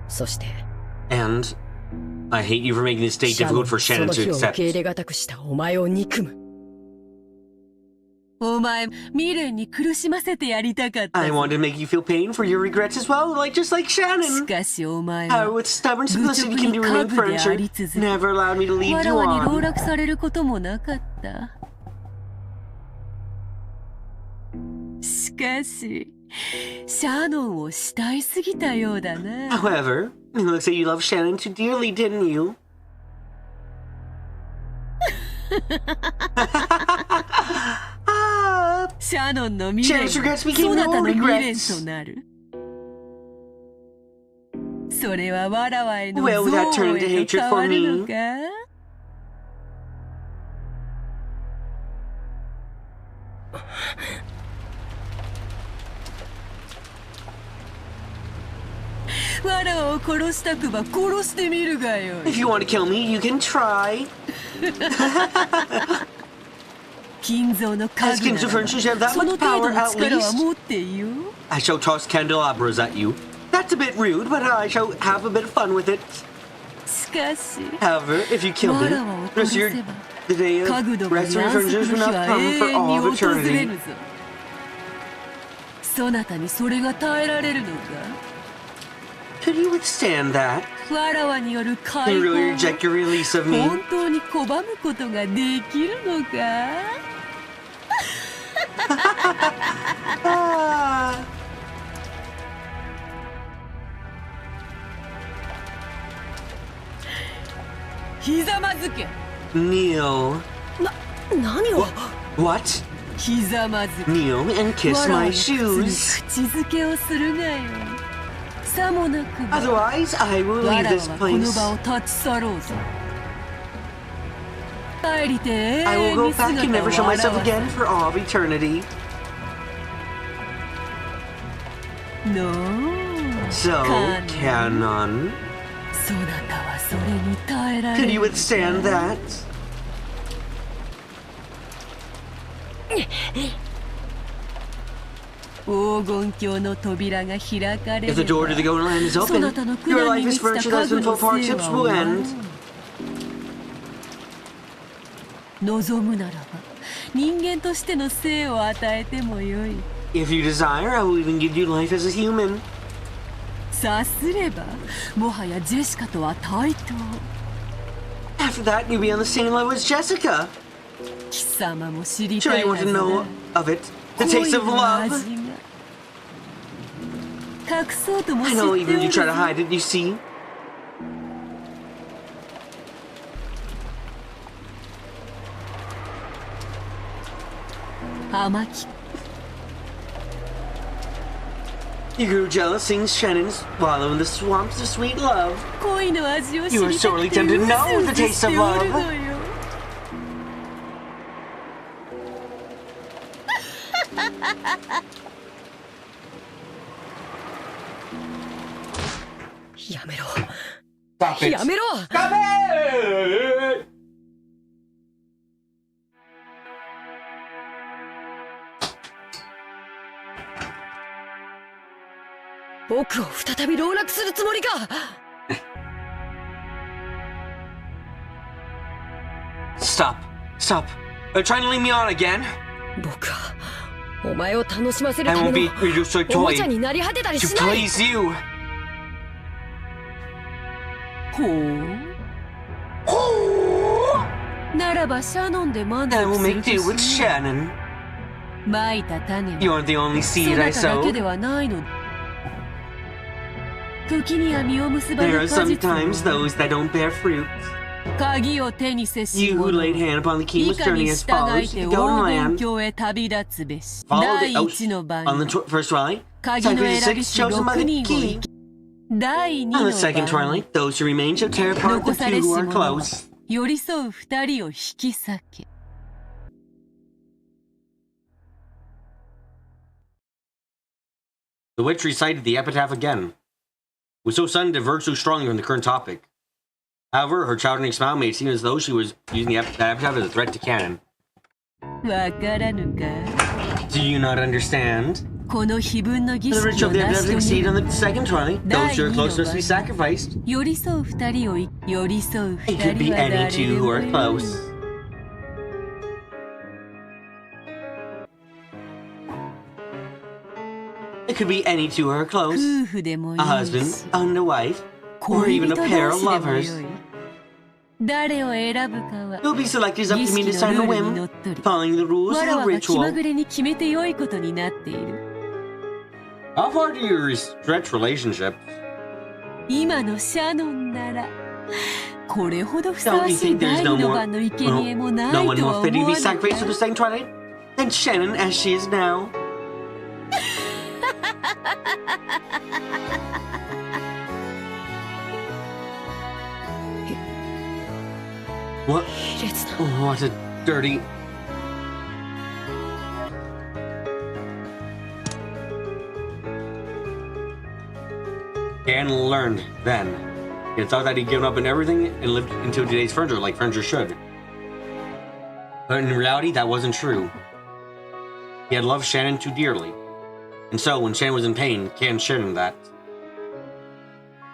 Speaker 5: そして
Speaker 1: And I hate you for making this day
Speaker 5: シャノン
Speaker 1: difficult for
Speaker 5: そ
Speaker 1: Shannon
Speaker 5: の
Speaker 1: to
Speaker 5: 日を受
Speaker 1: accept.
Speaker 5: け入れがたくしたお前を憎む。
Speaker 3: お前未練に苦しませてやりたかった
Speaker 1: I
Speaker 3: ぞ。
Speaker 1: wanted to make you feel pain for your regrets as well, just like
Speaker 3: し
Speaker 1: Shannon.
Speaker 3: かしお前
Speaker 1: How
Speaker 3: は
Speaker 1: with stubborn simplicity can you remain
Speaker 3: 愚直に家具であ
Speaker 1: furniture?
Speaker 3: り続け
Speaker 1: Never allowed me to lead
Speaker 3: わ
Speaker 1: you
Speaker 3: らわに籠
Speaker 1: on.
Speaker 3: 絡されることもなかった。しかしシャノンを慕いすぎたようだな。
Speaker 1: However, it looks like you love Shannon too dearly, didn't you? Ah,
Speaker 3: シャノンの未練
Speaker 1: Shannon's regrets
Speaker 3: が
Speaker 1: became
Speaker 3: そなた
Speaker 1: your
Speaker 3: の未練
Speaker 1: regrets.
Speaker 3: となる。それはわらわへの
Speaker 1: Well,
Speaker 3: 憎
Speaker 1: that turned
Speaker 3: 悪
Speaker 1: into
Speaker 3: へと
Speaker 1: hatred
Speaker 3: 変
Speaker 1: for
Speaker 3: わる
Speaker 1: me.
Speaker 3: のか。わらわを殺したくば殺してみるがよい。
Speaker 1: If you want to kill me, you can try.
Speaker 3: 金蔵の家
Speaker 1: As
Speaker 3: 具
Speaker 1: kings
Speaker 3: な
Speaker 1: of
Speaker 3: らば
Speaker 1: furniture have that
Speaker 3: その
Speaker 1: much
Speaker 3: 程
Speaker 1: power
Speaker 3: 度の
Speaker 1: at
Speaker 3: 力は
Speaker 1: least.
Speaker 3: 持っていよ。
Speaker 1: I shall toss candelabras at you. That's a bit rude, but I shall have a bit of fun with it.
Speaker 3: しかし
Speaker 1: However, if you kill
Speaker 3: わ
Speaker 1: me,
Speaker 3: らわを
Speaker 1: the
Speaker 3: 殺
Speaker 1: rest of
Speaker 3: せ
Speaker 1: your
Speaker 3: ば
Speaker 1: the day
Speaker 3: 家
Speaker 1: of
Speaker 3: 具どもに
Speaker 1: rest of your
Speaker 3: 安息
Speaker 1: furnitures
Speaker 3: の
Speaker 1: will
Speaker 3: 日
Speaker 1: not
Speaker 3: は
Speaker 1: come
Speaker 3: 永
Speaker 1: for
Speaker 3: 遠に
Speaker 1: all
Speaker 3: 訪
Speaker 1: of
Speaker 3: れ
Speaker 1: eternity.
Speaker 3: るぞ。そなたにそれが耐えられるのか？
Speaker 1: Could you withstand that?
Speaker 3: わらわによる解
Speaker 1: You
Speaker 3: 放
Speaker 1: really
Speaker 3: を
Speaker 1: reject your release of me?
Speaker 3: 本当に拒むことができるのか？
Speaker 1: Ah.
Speaker 3: ひざまずけ。
Speaker 1: Kneel.
Speaker 5: 何を
Speaker 1: What?
Speaker 3: ひざまずけ。
Speaker 1: Kneel and kiss
Speaker 3: わらわ
Speaker 1: my
Speaker 3: の靴に
Speaker 1: shoes.
Speaker 3: 口づけをするがよ。さもなくば
Speaker 1: Otherwise, I will
Speaker 3: わ
Speaker 1: leave
Speaker 3: らわ
Speaker 1: this
Speaker 3: はこの
Speaker 1: place.
Speaker 3: 場を立ち去ろうぞ。帰りて永
Speaker 1: I will
Speaker 3: 遠
Speaker 1: go
Speaker 3: に
Speaker 1: back and
Speaker 3: 姿
Speaker 1: never
Speaker 3: を
Speaker 1: show
Speaker 3: 現
Speaker 1: myself
Speaker 3: す。
Speaker 1: again for all of eternity.
Speaker 3: No.
Speaker 1: So, Canon,
Speaker 3: そなたはそれに耐えられ
Speaker 1: could
Speaker 3: る
Speaker 1: you withstand that?
Speaker 3: 黄金鏡の扉が開かれ
Speaker 1: If the
Speaker 3: れ
Speaker 1: door to the
Speaker 3: ば
Speaker 1: Golden Land is
Speaker 3: そな
Speaker 1: open,
Speaker 3: たの苦
Speaker 1: your
Speaker 3: 難
Speaker 1: life
Speaker 3: に
Speaker 1: is
Speaker 3: 満ち
Speaker 1: virtue
Speaker 3: た
Speaker 1: less
Speaker 3: 家
Speaker 1: than
Speaker 3: 具
Speaker 1: full
Speaker 3: の生
Speaker 1: hardships
Speaker 3: は
Speaker 1: will
Speaker 3: 終わ
Speaker 1: end.
Speaker 3: る。望むならば人間としての生を与えてもよい。
Speaker 1: If you desire, I will even give you life as a human.
Speaker 3: さすればもはやジェシカとは対等。
Speaker 1: After that, you'll be on the same level as Jessica.
Speaker 3: 貴様も知りた
Speaker 1: Sure,
Speaker 3: い
Speaker 1: you
Speaker 3: は
Speaker 1: want
Speaker 3: ず
Speaker 1: to
Speaker 3: だ。
Speaker 1: know of it. The taste of
Speaker 3: 恋の
Speaker 1: love.
Speaker 3: 味が隠そうとも知
Speaker 1: I
Speaker 3: って
Speaker 1: know
Speaker 3: お
Speaker 1: even
Speaker 3: る
Speaker 1: you
Speaker 3: ぞ
Speaker 1: try to hide it, you see.
Speaker 3: 甘き
Speaker 1: You grew jealous seeing Shannon wallow in the swamps of sweet love.
Speaker 3: 恋の味を知
Speaker 1: You
Speaker 3: り
Speaker 1: are
Speaker 3: た
Speaker 1: sorely
Speaker 3: くて
Speaker 1: tempted to
Speaker 3: う
Speaker 1: know
Speaker 3: ず
Speaker 1: the
Speaker 3: うず
Speaker 1: taste
Speaker 3: して
Speaker 1: of
Speaker 3: おる
Speaker 1: love.
Speaker 3: のよ。
Speaker 5: やめろ
Speaker 1: Stop it.
Speaker 5: やめろ
Speaker 1: Stop it!
Speaker 5: 僕を再び籠絡するつもりか
Speaker 1: Stop. Stop. Trying to lead me on again?
Speaker 5: 僕はお前を楽しませる
Speaker 1: I
Speaker 5: た
Speaker 1: won't
Speaker 5: め
Speaker 1: be
Speaker 5: の
Speaker 1: reduced to a
Speaker 5: おも
Speaker 1: toy
Speaker 5: ちゃになり果てたり
Speaker 1: to
Speaker 5: しない
Speaker 1: please you.
Speaker 3: ほう。ならばシャノンで満
Speaker 1: I will
Speaker 3: 足する
Speaker 1: make
Speaker 3: と
Speaker 1: do with
Speaker 3: しよう。
Speaker 1: Shannon.
Speaker 3: まいた種
Speaker 1: You
Speaker 3: は
Speaker 1: aren't the only
Speaker 3: そ
Speaker 1: seed
Speaker 3: な
Speaker 1: I
Speaker 3: ただけ
Speaker 1: sowed.
Speaker 3: ではないの。時には実を結ば
Speaker 1: There
Speaker 3: ぬ
Speaker 1: are
Speaker 3: 果実
Speaker 1: sometimes
Speaker 3: も
Speaker 1: those that don't bear fruit.
Speaker 3: 鍵を手にせし
Speaker 1: You who
Speaker 3: 者
Speaker 1: laid hand upon the
Speaker 3: 以
Speaker 1: king's
Speaker 3: 下に
Speaker 1: journey as
Speaker 3: 従
Speaker 1: follows
Speaker 3: い
Speaker 1: to
Speaker 3: て
Speaker 1: the
Speaker 3: 黄
Speaker 1: Golden
Speaker 3: 金
Speaker 1: Land.
Speaker 3: 鏡へ旅立つべし。
Speaker 1: Follow
Speaker 3: 第
Speaker 1: the
Speaker 3: 一の番
Speaker 1: on
Speaker 3: に
Speaker 1: the first twilight.
Speaker 3: 鍵の
Speaker 1: Cypher
Speaker 3: 選び
Speaker 1: 6
Speaker 3: し
Speaker 1: chosen by
Speaker 3: 6
Speaker 1: the
Speaker 3: 人を
Speaker 1: key.
Speaker 3: 生き、第二
Speaker 1: On
Speaker 3: の
Speaker 1: the second
Speaker 3: 番に
Speaker 1: twilight, those who remain shall tear apart
Speaker 3: 残
Speaker 1: the
Speaker 3: され
Speaker 1: two
Speaker 3: し
Speaker 1: who are
Speaker 3: 者は
Speaker 1: close.
Speaker 3: 寄り添う二人を引き裂け。
Speaker 1: The witch recited the epitaph again. It was so sudden to diverge so strongly from the current topic. However, her childlike smile made it seem as though she was using that epitaph as a threat to canon.
Speaker 3: わからぬか。
Speaker 1: Do you not understand?
Speaker 3: この碑文の儀
Speaker 1: The
Speaker 3: 式
Speaker 1: rich
Speaker 3: を
Speaker 1: of the
Speaker 3: 成
Speaker 1: epitaph
Speaker 3: し遂
Speaker 1: succeed
Speaker 3: げ
Speaker 1: on
Speaker 3: る。
Speaker 1: the second twilight. Those who are close must be sacrificed.
Speaker 3: 寄り添う二人を寄り添う
Speaker 1: It
Speaker 3: 二
Speaker 1: could
Speaker 3: 人
Speaker 1: be
Speaker 3: は
Speaker 1: any
Speaker 3: 誰
Speaker 1: two
Speaker 3: で
Speaker 1: who
Speaker 3: も
Speaker 1: are
Speaker 3: よい。
Speaker 1: close. It could be any two who are close.
Speaker 3: 夫婦でもよ
Speaker 1: A
Speaker 3: い
Speaker 1: husband
Speaker 3: し、
Speaker 1: and a wife, or
Speaker 3: 恋
Speaker 1: even
Speaker 3: 人
Speaker 1: a
Speaker 3: 同
Speaker 1: pair
Speaker 3: 士
Speaker 1: of
Speaker 3: でも
Speaker 1: lovers.
Speaker 3: よい。誰を選ぶかは
Speaker 1: You'll be selected is up
Speaker 3: 儀
Speaker 1: to me
Speaker 3: 式
Speaker 1: to
Speaker 3: の
Speaker 1: decide
Speaker 3: ル
Speaker 1: a
Speaker 3: ールにのっ
Speaker 1: whim,
Speaker 3: とり、
Speaker 1: following the rules
Speaker 3: わ
Speaker 1: of
Speaker 3: ら
Speaker 1: the
Speaker 3: わが気ま
Speaker 1: ritual.
Speaker 3: ぐれに決めて良いことになっている。
Speaker 1: How far do you stretch relationships?
Speaker 3: 今のシャノンなら、これほどふさ
Speaker 1: Don't
Speaker 3: わ
Speaker 1: you
Speaker 3: しい
Speaker 1: think there's
Speaker 3: 第
Speaker 1: no
Speaker 3: 二の
Speaker 1: more,
Speaker 3: 番の生贄もな
Speaker 1: no
Speaker 3: い
Speaker 1: one
Speaker 3: とは
Speaker 1: more fitting to
Speaker 3: 思
Speaker 1: be
Speaker 3: わぬ
Speaker 1: sacrificed to the
Speaker 3: か。
Speaker 1: second twilight than Shannon as she is now? What?
Speaker 5: 卑劣な
Speaker 1: What a dirty. Dan learned then. He had thought that he'd given up on everything and lived into today's furniture like furniture should. But in reality, that wasn't true. He had loved Shannon too dearly. And so, when Shannon was in pain, Can shared in that.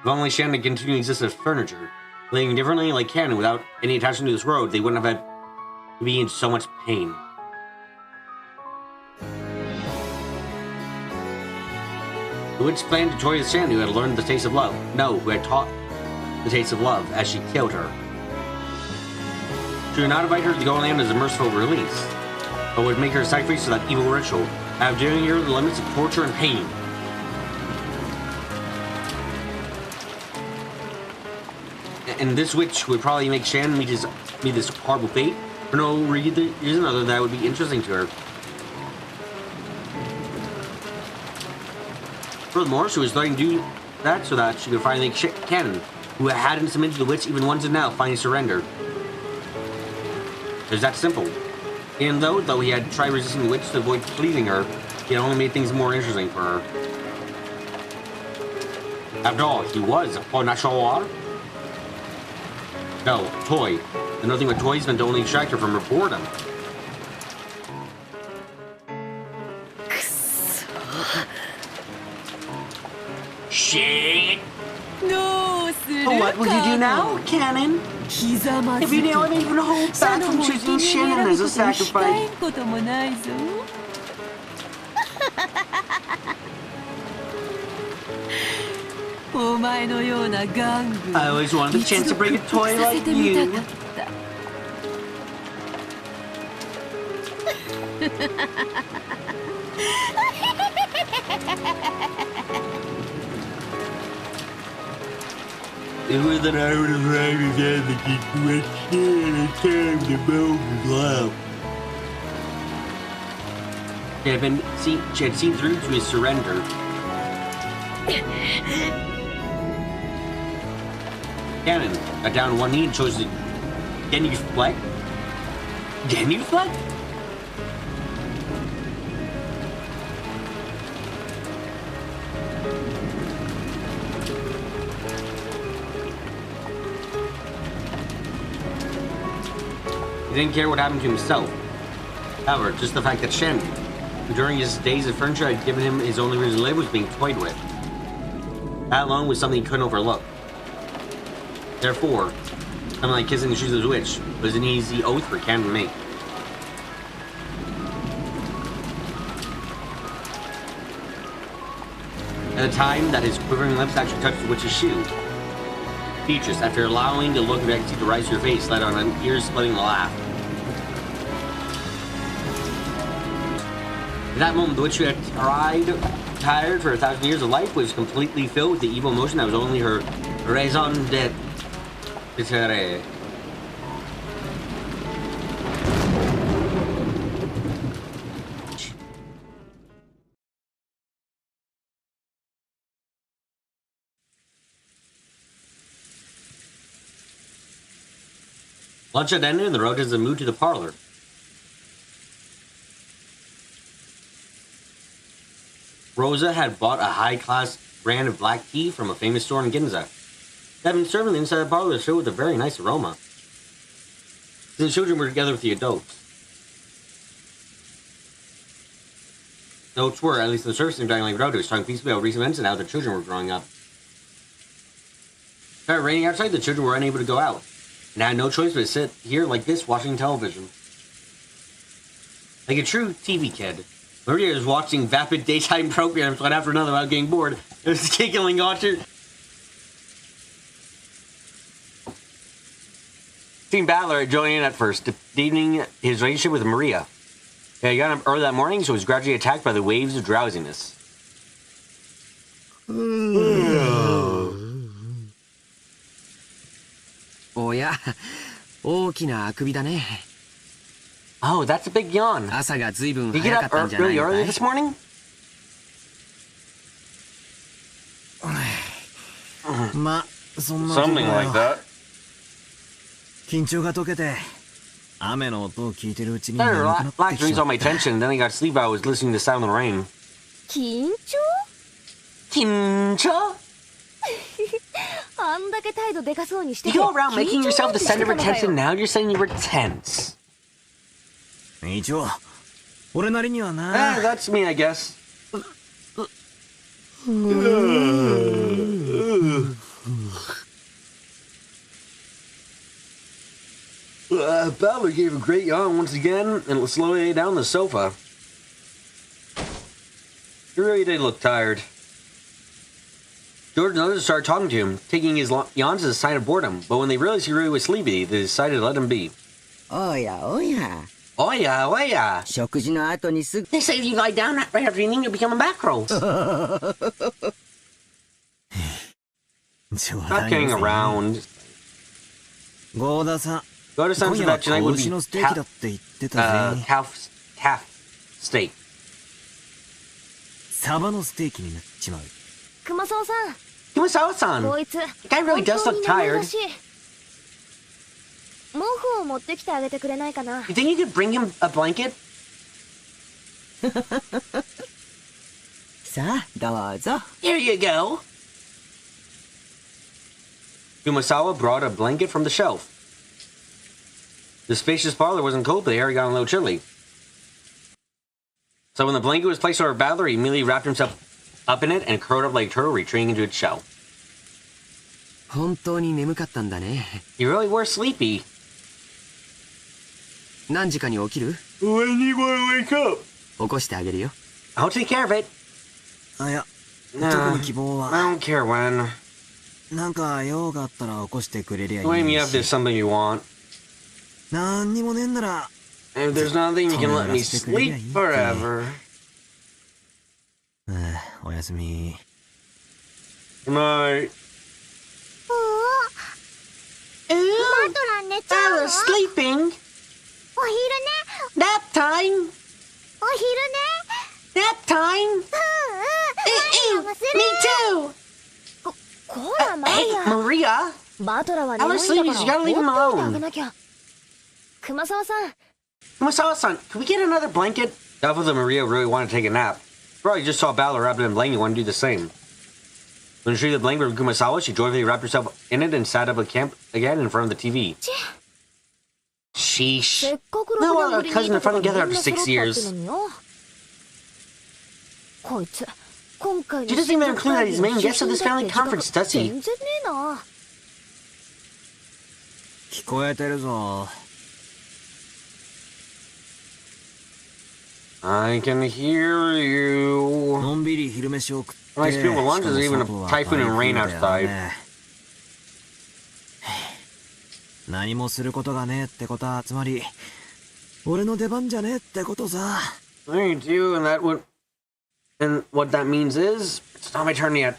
Speaker 1: If only Shannon had continued to exist as furniture, living differently like Cannon without any attachment to this world, they wouldn't have had to be in so much pain. The witch planned to toy with Shan, who had learned the taste of love. No, who had taught the taste of love as she killed her. She would not invite her to go land as a merciful release, but would make her sacrifice to that evil ritual, outdoing her the limits of torture and pain. And this witch would probably make Shan meet this horrible fate for no reason other than that would be interesting to her. Furthermore, she was starting to do that so that she could finally make Cannon, who hadn't submitted to the witch even once and now, finally surrender. It was that simple. And though he had tried resisting the witch to avoid pleasing her, he had only made things more interesting for her. After all, he was a Ponachawar. No, toy. And nothing but toys meant to only distract her from her boredom. Shit! What will you do now, Cannon? If you nail it, even hold back from choosing Shannon as a sacrifice. I always wanted the chance to bring a toy like you. It was that I would have liked his advocate to withstand a time to build his love. She had seen through to his surrender. Cannon got down on one knee and chose to genuflect. Genuflect? He didn't care what happened to himself. However, just the fact that Shen, who during his days of furniture had given him his only reason to live, was being toyed with. That alone was something he couldn't overlook. Therefore, something like kissing the shoes of the witch was an easy oath for Cannon to make. At the time that his quivering lips actually touched the witch's shoe, Beatrice, after allowing the look of ecstasy to rise to her face, let out an ear-splitting laugh. At that moment, the witch who had tired for 1,000 years of life was completely filled with the evil emotion that was only her raison d'être. Lunch had ended and the Rojas had moved to the parlor. Rosa had bought a high-class brand of black tea from a famous store in Ginza. It had been served in the inside of the parlor filled with a very nice aroma. The children were together with the adults. Adults were, at least in the surface, dying like relatives, talking peacefully about recent events and how their children were growing up. It started raining outside, the children were unable to go out, and had no choice but to sit here like this, watching television. Like a true TV kid, Maria was watching vapid daytime programs one after another without getting bored. It was giggling watcher. Seen Battler joining in at first, deepening his relationship with Maria. He got up early that morning, so he was gradually attacked by the waves of drowsiness. Oh, that's a big yawn. Did you get up really early this morning? Something like that. Started relaxing all my tension, and then I got sleep while I was listening to the sound of the rain. Kincho? You go around making yourself the center of attention, now you're saying you were tense. That's me, I guess. Ballard gave a great yawn once again and slowly lay down on the sofa. He really did look tired. George and others started talking to him, taking his yawns as a sign of boredom. But when they realized he really was sleepy, they decided to let him be.
Speaker 6: おやおや
Speaker 1: Oya, oya.
Speaker 6: 食事の後にすぐ
Speaker 1: They say if you lie down right after eating, you'll become a mackerel. Stop kidding around.
Speaker 5: 合田さん
Speaker 1: Go to some
Speaker 5: 今
Speaker 1: said
Speaker 5: 夜は
Speaker 1: that tonight
Speaker 5: 子
Speaker 1: would
Speaker 5: 牛
Speaker 1: be
Speaker 5: のステーキだって言ってたぜ
Speaker 1: calf steak.
Speaker 5: サバのステーキになっちまう
Speaker 7: 熊沢さん
Speaker 1: Kumasawa-san,
Speaker 7: こいつ
Speaker 1: the guy really does
Speaker 7: 本
Speaker 1: look
Speaker 7: 当に眠い
Speaker 1: tired.
Speaker 7: らしい毛布を持ってきてあげてくれないかな
Speaker 1: You think you could bring him a blanket?
Speaker 6: さあどうぞ
Speaker 1: Here you go. Kumasawa brought a blanket from the shelf. The spacious parlor wasn't cold, but the air got a little chilly. So when the blanket was placed over Battler, he immediately wrapped himself up in it and curled up like a turtle, retreating into its shell.
Speaker 5: 本当に眠かったんだね
Speaker 1: You really were sleepy.
Speaker 5: 何時かに起きる
Speaker 1: When you want to wake up?
Speaker 5: 起こしてあげるよ
Speaker 1: I'll take care of it.
Speaker 5: あいや
Speaker 1: Nah,
Speaker 5: 特に希望
Speaker 1: I
Speaker 5: は
Speaker 1: don't care when.
Speaker 5: なんか用があったら起こしてくれりゃい
Speaker 1: Blame
Speaker 5: い
Speaker 1: me if there's
Speaker 5: し
Speaker 1: something you want.
Speaker 5: なんにもねえんなら
Speaker 1: If there's nothing, you can let me sleep forever.
Speaker 5: おやすみ
Speaker 1: Good night.
Speaker 7: マトラン寝ちゃう
Speaker 1: I
Speaker 7: の
Speaker 1: was sleeping.
Speaker 7: お昼
Speaker 1: Nap time.
Speaker 7: 寝お昼
Speaker 1: Nap time.
Speaker 7: 寝マリアもする
Speaker 1: Me too.
Speaker 7: こらマ
Speaker 1: Hey,
Speaker 7: リア
Speaker 1: Maria.
Speaker 7: マトラは眠いん
Speaker 1: I was
Speaker 7: だ
Speaker 1: sleeping,
Speaker 7: か
Speaker 1: so
Speaker 7: ら
Speaker 1: you gotta leave him
Speaker 7: 放っておいて
Speaker 1: alone.
Speaker 7: あげなきゃ熊沢さん
Speaker 1: Kumasawa-san, can we get another blanket? Doubtful that Maria really wanted to take a nap. Probably just saw Battler wrapped in a blanket and wanted to do the same. When she retrieved the blanket from Kumasawa, she joyfully wrapped herself in it and sat up at camp again in front of the TV.
Speaker 7: せ
Speaker 1: Sheesh.
Speaker 7: っかく
Speaker 1: No
Speaker 7: 6
Speaker 1: one
Speaker 7: 年
Speaker 1: of
Speaker 7: ぶり
Speaker 1: our
Speaker 7: に
Speaker 1: cousins
Speaker 7: いた
Speaker 1: are
Speaker 7: と
Speaker 1: finally
Speaker 7: こ
Speaker 1: together
Speaker 7: みん
Speaker 1: after
Speaker 7: な
Speaker 1: 6
Speaker 7: 揃ったって
Speaker 1: years.
Speaker 7: のによこいつ今回の
Speaker 1: She doesn't even include that he's main guest of this family
Speaker 7: 親戚
Speaker 1: conference, does
Speaker 7: 全
Speaker 1: he?
Speaker 7: 然ねえな
Speaker 5: 聞こえてるぞ
Speaker 1: I can hear you.
Speaker 5: のんびり昼飯を食って
Speaker 1: Nice beautiful lunch. There's even a
Speaker 5: しかも
Speaker 1: typhoon and rain
Speaker 5: 外は台風だよ
Speaker 1: outside.
Speaker 5: ね何もすることがねえってことはつまり俺の出番じゃねえってことさ
Speaker 1: I do, and what that means is it's not my turn yet.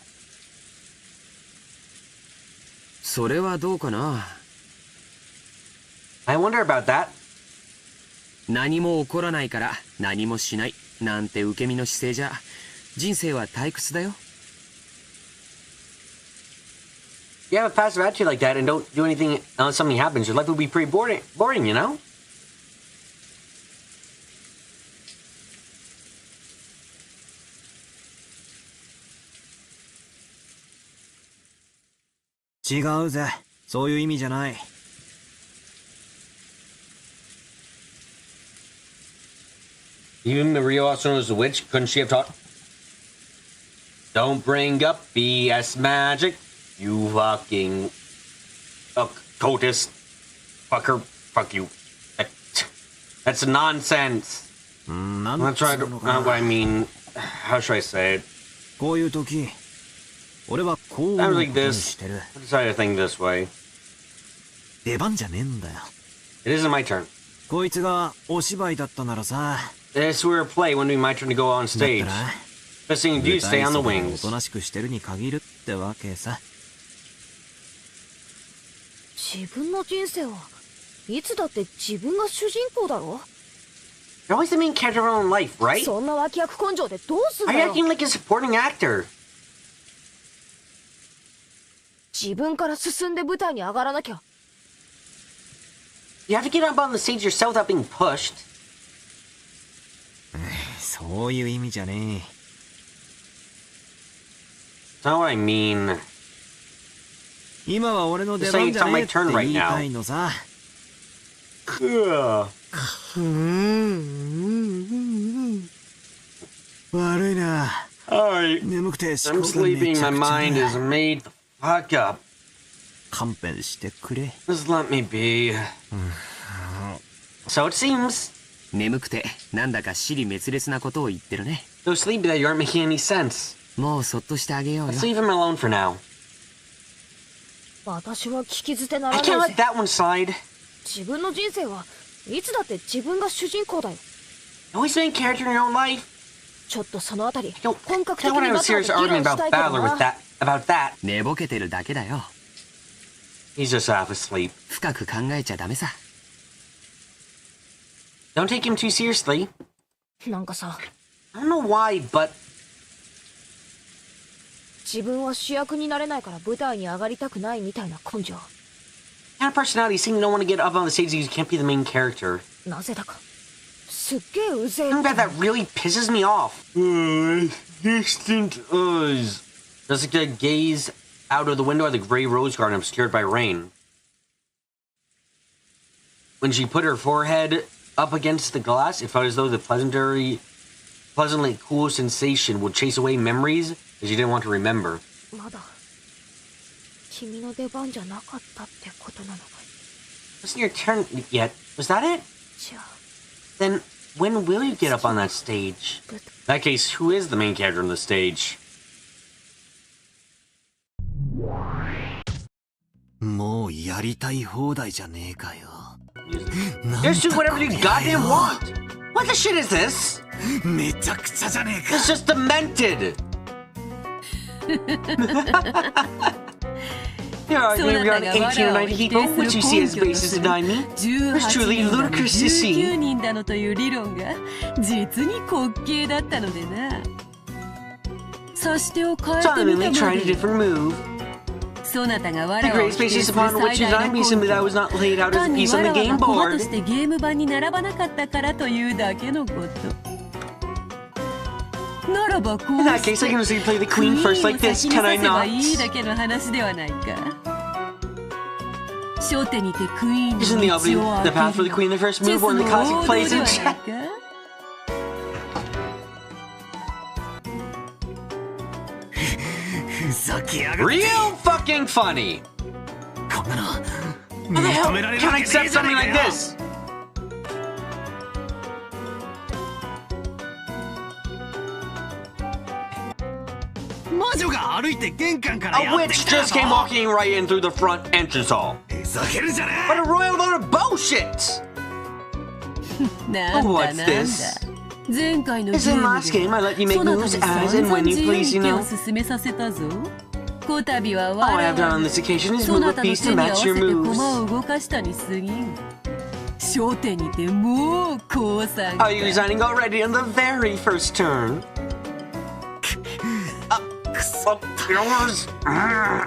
Speaker 5: それはどうかな
Speaker 1: I wonder about that.
Speaker 5: 何も起こらないから何もしないなんて受け身の姿勢じゃ人生は退屈だよ
Speaker 1: If you have a passive attitude like that and don't do anything unless something happens, your life will be pretty boring, you know?
Speaker 5: 違うぜそういう意味じゃない
Speaker 1: Even Maria also knows the witch. Couldn't she have taught? Don't bring up BS magic, you fucking cultist. Fucker. Fuck you. That's nonsense.
Speaker 5: なん
Speaker 1: I'm not
Speaker 5: つう
Speaker 1: trying to.
Speaker 5: の
Speaker 1: Not
Speaker 5: か
Speaker 1: what I mean. How should I say it?
Speaker 5: こういう時俺はこう
Speaker 1: I
Speaker 5: 思う
Speaker 1: was
Speaker 5: こと
Speaker 1: like
Speaker 5: に
Speaker 1: this.
Speaker 5: してる
Speaker 1: I decided to think this way.
Speaker 5: 出番じゃねえんだよ
Speaker 1: It isn't my turn.
Speaker 5: こいつがお芝居だったならさ
Speaker 1: This were a play. When it would be my turn to go on
Speaker 5: だっ
Speaker 1: stage.
Speaker 5: たら
Speaker 1: Best thing to do is stay on the
Speaker 5: 舞台袖をお
Speaker 1: wings.
Speaker 5: となしくしてるに限るってわけさ
Speaker 7: 自分の人生はいつだって自分が主人公だろ
Speaker 1: You're always the main character of your own life, right?
Speaker 7: そんな脇役根性でどうすん
Speaker 1: Are
Speaker 7: だ
Speaker 1: you
Speaker 7: よ
Speaker 1: acting like a supporting actor?
Speaker 7: 自分から進んで舞台に上がらなきゃ
Speaker 1: You have to get up on the stage yourself without being pushed.
Speaker 5: そういう意味じゃね
Speaker 1: That's not what I mean.
Speaker 5: え今は俺の出番じゃねえって言いたいのさ
Speaker 1: Ugh.
Speaker 5: 悪いな
Speaker 1: Alright.
Speaker 5: 眠くて
Speaker 1: I'm sleeping. My mind is made the fuck up.
Speaker 5: 勘弁してくれ
Speaker 1: Just let me be. So it seems.
Speaker 5: 眠くてなんだか尻滅裂なことを言ってるね
Speaker 1: So sleepy that you aren't making any sense.
Speaker 5: もうそっとしてあげようよ。
Speaker 1: Let's leave him alone for now.
Speaker 7: 私は聞き捨てなら
Speaker 1: I
Speaker 7: ない
Speaker 1: can't
Speaker 7: ぜ
Speaker 1: let that one slide.
Speaker 7: 自分の人生はいつだって自分が主人公だよ
Speaker 1: Always main character in your own life.
Speaker 7: ちょっとそのあたり
Speaker 1: Don't
Speaker 7: 本格的
Speaker 1: want
Speaker 7: に
Speaker 1: to have a
Speaker 7: バトル
Speaker 1: serious
Speaker 7: で議論
Speaker 1: argument
Speaker 7: した
Speaker 1: about
Speaker 7: いけど
Speaker 1: Battler
Speaker 7: な
Speaker 1: with that about that.
Speaker 5: 寝ぼけてるだけだよ。
Speaker 1: He's just half asleep.
Speaker 5: 深く考えちゃダメさ。
Speaker 1: Don't take him too seriously.
Speaker 7: なんかさ
Speaker 1: I don't know why, but
Speaker 7: 自分は主役になれないから舞台に上がりたくないみたいな根性
Speaker 1: kind of personality seem to don't want to get up on the stage because you can't be the main character.
Speaker 7: なぜだかすっげえうぜえ
Speaker 1: Something about that really pisses me off. Distant eyes. Does like to gaze out of the window at the gray rose garden obscured by rain. When she put her forehead up against the glass, it felt as though the pleasantly cool sensation would chase away memories that she didn't want to remember.
Speaker 7: まだ君の出番じゃなかったってことなのか
Speaker 1: Wasn't your turn yet? Was that it?
Speaker 7: じゃあ
Speaker 1: Then when will you get up on that stage? In that case, who is the main character on the stage?
Speaker 8: もうやりたい放題じゃねえかよ。
Speaker 1: Just do whatever you goddamn want! What the shit is this?
Speaker 8: めちゃくちゃじゃねえか。
Speaker 1: It's just demented! There are maybe around 80 or 90 people, which you see as bases to deny me. It's truly ludicrous to see.
Speaker 3: 19人だのという理論が実に滑稽だったのでな。指し手を変えてみた
Speaker 1: Suddenly
Speaker 3: ま
Speaker 1: tried a
Speaker 3: で
Speaker 1: different move.
Speaker 3: そなたが
Speaker 1: The
Speaker 3: 藁を
Speaker 1: gray
Speaker 3: 否定
Speaker 1: spaces
Speaker 3: する
Speaker 1: upon which
Speaker 3: 最
Speaker 1: you
Speaker 3: 大
Speaker 1: deny
Speaker 3: の
Speaker 1: me
Speaker 3: 根
Speaker 1: simply
Speaker 3: 拠
Speaker 1: that was
Speaker 3: は
Speaker 1: not laid out as
Speaker 3: 単
Speaker 1: a
Speaker 3: に
Speaker 1: piece on
Speaker 3: 藁
Speaker 1: the
Speaker 3: が
Speaker 1: game
Speaker 3: 駒と
Speaker 1: board.
Speaker 3: してゲーム版に並ばなかったからというだけのこと。ならばこう
Speaker 1: In that
Speaker 3: し
Speaker 1: case, I
Speaker 3: て
Speaker 1: can simply play the
Speaker 3: クイ
Speaker 1: queen
Speaker 3: ーン
Speaker 1: first
Speaker 3: を
Speaker 1: like this,
Speaker 3: 先に
Speaker 1: can I
Speaker 3: させば
Speaker 1: not?
Speaker 3: いいだけの話ではないか。初手にてクイーンの
Speaker 1: Isn't the
Speaker 3: 道
Speaker 1: opening
Speaker 3: を
Speaker 1: the
Speaker 3: 開
Speaker 1: path
Speaker 3: け
Speaker 1: for
Speaker 3: る
Speaker 1: the queen the first
Speaker 3: チェ
Speaker 1: move
Speaker 3: ス
Speaker 1: or in
Speaker 3: の
Speaker 1: the
Speaker 3: 王
Speaker 1: classic
Speaker 3: 道
Speaker 1: plays
Speaker 3: で
Speaker 1: in
Speaker 3: はない
Speaker 1: chat?
Speaker 3: か。
Speaker 8: ふざけやがって。
Speaker 1: Real fucking funny!
Speaker 8: こんなの
Speaker 1: How the
Speaker 8: 認めら
Speaker 1: hell
Speaker 8: れる
Speaker 1: can
Speaker 8: わ
Speaker 1: I
Speaker 8: けね
Speaker 1: accept
Speaker 8: えじゃね
Speaker 1: something
Speaker 8: え
Speaker 1: like
Speaker 8: かよ。
Speaker 1: this?
Speaker 8: 魔女が歩いて玄関から
Speaker 1: A
Speaker 8: やって
Speaker 1: witch
Speaker 8: きた
Speaker 1: just came walking right in through the front entrance hall.
Speaker 8: ふざけるんじゃね
Speaker 1: What a royal load of bullshit!
Speaker 3: なんだ
Speaker 1: What's
Speaker 3: なんだ
Speaker 1: this?
Speaker 3: 前回のゲ
Speaker 1: As in
Speaker 3: ーム
Speaker 1: last game, I let you
Speaker 3: で
Speaker 1: make
Speaker 3: そなたに
Speaker 1: moves
Speaker 3: 散
Speaker 1: as and
Speaker 3: 々
Speaker 1: when
Speaker 3: 自
Speaker 1: you
Speaker 3: 由
Speaker 1: please,
Speaker 3: に
Speaker 1: you
Speaker 3: 手を
Speaker 1: know.
Speaker 3: 進めさせたぞ。こたびは
Speaker 1: All I
Speaker 3: 我
Speaker 1: have done
Speaker 3: 々
Speaker 1: on this occasion is
Speaker 3: そ
Speaker 1: move
Speaker 3: な
Speaker 1: a
Speaker 3: たの
Speaker 1: piece
Speaker 3: 手
Speaker 1: to
Speaker 3: に合わ
Speaker 1: match
Speaker 3: せ
Speaker 1: your
Speaker 3: て
Speaker 1: moves.
Speaker 3: 駒を動かしたに過ぎん。初手にてもう降参か
Speaker 1: Are you resigning already on the very first turn? Yours?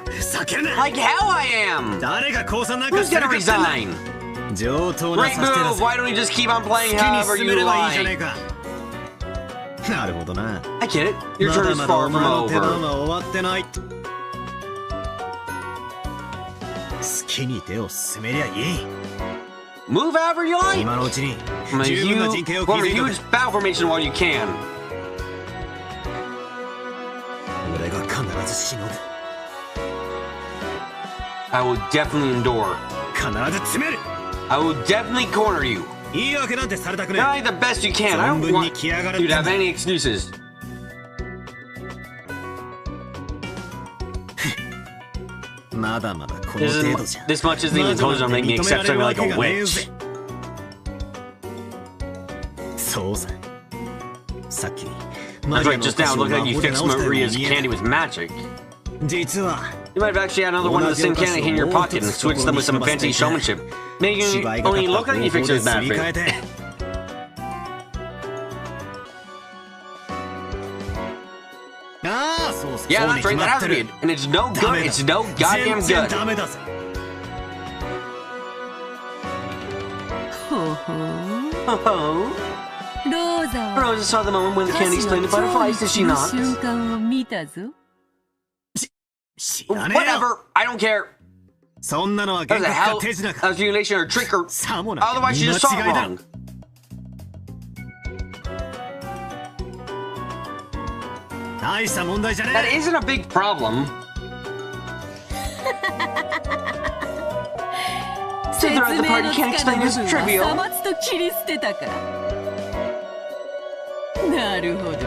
Speaker 8: ふざけるな。
Speaker 1: Like how I am!
Speaker 8: 誰が降参なんか
Speaker 1: Who's
Speaker 8: してる
Speaker 1: gonna
Speaker 8: かってんだ。
Speaker 1: resign?
Speaker 8: 上等な
Speaker 1: Great
Speaker 8: さしてら
Speaker 1: move!
Speaker 8: ず。
Speaker 1: Why don't you just keep on
Speaker 8: 好
Speaker 1: playing
Speaker 8: きに
Speaker 1: however
Speaker 8: 進
Speaker 1: you
Speaker 8: めればいいじゃねえ
Speaker 1: like?
Speaker 8: か。なるほどな。
Speaker 1: I get it. Your
Speaker 8: ま
Speaker 1: turn
Speaker 8: だ
Speaker 1: is
Speaker 8: まだ
Speaker 1: far
Speaker 8: お前の
Speaker 1: from
Speaker 8: 手番
Speaker 1: over.
Speaker 8: は終わってない。好きに手を進めりゃいい。
Speaker 1: Move however you like!
Speaker 8: 今のうちに
Speaker 1: Form
Speaker 8: 十分な陣形を築
Speaker 1: a
Speaker 8: いとけ。
Speaker 1: huge battle formation while you can.
Speaker 8: 俺が必ずしのぐ。
Speaker 1: I will definitely endure.
Speaker 8: 必ず詰める。
Speaker 1: I will definitely corner you.
Speaker 8: 言い訳なんてされたくね
Speaker 1: Try the best you can. I
Speaker 8: 存
Speaker 1: don't
Speaker 8: 分に
Speaker 1: want
Speaker 8: 来やがる
Speaker 1: you
Speaker 8: って
Speaker 1: to
Speaker 8: んだ
Speaker 1: have any excuses.
Speaker 8: まだまだこの程度じゃ。
Speaker 1: This much isn't even close to make me accept something like a witch.
Speaker 8: そうさ。さっき
Speaker 1: That's right, just now it looked like you fixed Maria's candy with magic.
Speaker 8: 実は
Speaker 1: You might have actually had another one of the same candy in your pocket and switched them with some fancy showmanship, making it only look like you fixed it with bad faith.
Speaker 8: ああ、そうそう。
Speaker 1: Yeah,
Speaker 8: そうに
Speaker 1: that's right,
Speaker 8: 決ま
Speaker 1: that
Speaker 8: っ
Speaker 1: has
Speaker 8: て
Speaker 1: to be
Speaker 8: る
Speaker 1: it. And it's no
Speaker 8: ダ
Speaker 1: good,
Speaker 8: メだ。
Speaker 1: it's no goddamn
Speaker 8: 全然
Speaker 1: good.
Speaker 8: ダメだぜ。
Speaker 3: ほうほう。
Speaker 1: Oh,
Speaker 3: ローザは
Speaker 1: Rosa saw the moment when the
Speaker 3: 歌
Speaker 1: candy
Speaker 3: 詞
Speaker 1: explained
Speaker 3: の
Speaker 1: the
Speaker 3: 超
Speaker 1: butterflies, did
Speaker 3: 一
Speaker 1: she
Speaker 3: の
Speaker 1: not?
Speaker 3: 瞬間を見たぞ。
Speaker 8: 知らねえよ。
Speaker 1: Whatever, I don't care.
Speaker 8: そんなのは
Speaker 1: That
Speaker 8: 幻
Speaker 1: was a
Speaker 8: 覚か
Speaker 1: hell
Speaker 8: 手品
Speaker 1: of
Speaker 8: か。
Speaker 1: a simulation or trick or
Speaker 8: さもなきゃ
Speaker 1: otherwise
Speaker 8: 見
Speaker 1: you
Speaker 8: 間
Speaker 1: just saw
Speaker 8: 違いだ。
Speaker 1: wrong.
Speaker 8: That 大した問題じゃね
Speaker 1: That
Speaker 8: え。
Speaker 1: isn't a big problem.
Speaker 3: 説
Speaker 1: Throughout the
Speaker 3: 明
Speaker 1: party
Speaker 3: の
Speaker 1: can't
Speaker 3: つか
Speaker 1: explain
Speaker 3: ぬ部
Speaker 1: this
Speaker 3: 分
Speaker 1: trivial.
Speaker 3: はさまつと切り捨てたか。なるほど。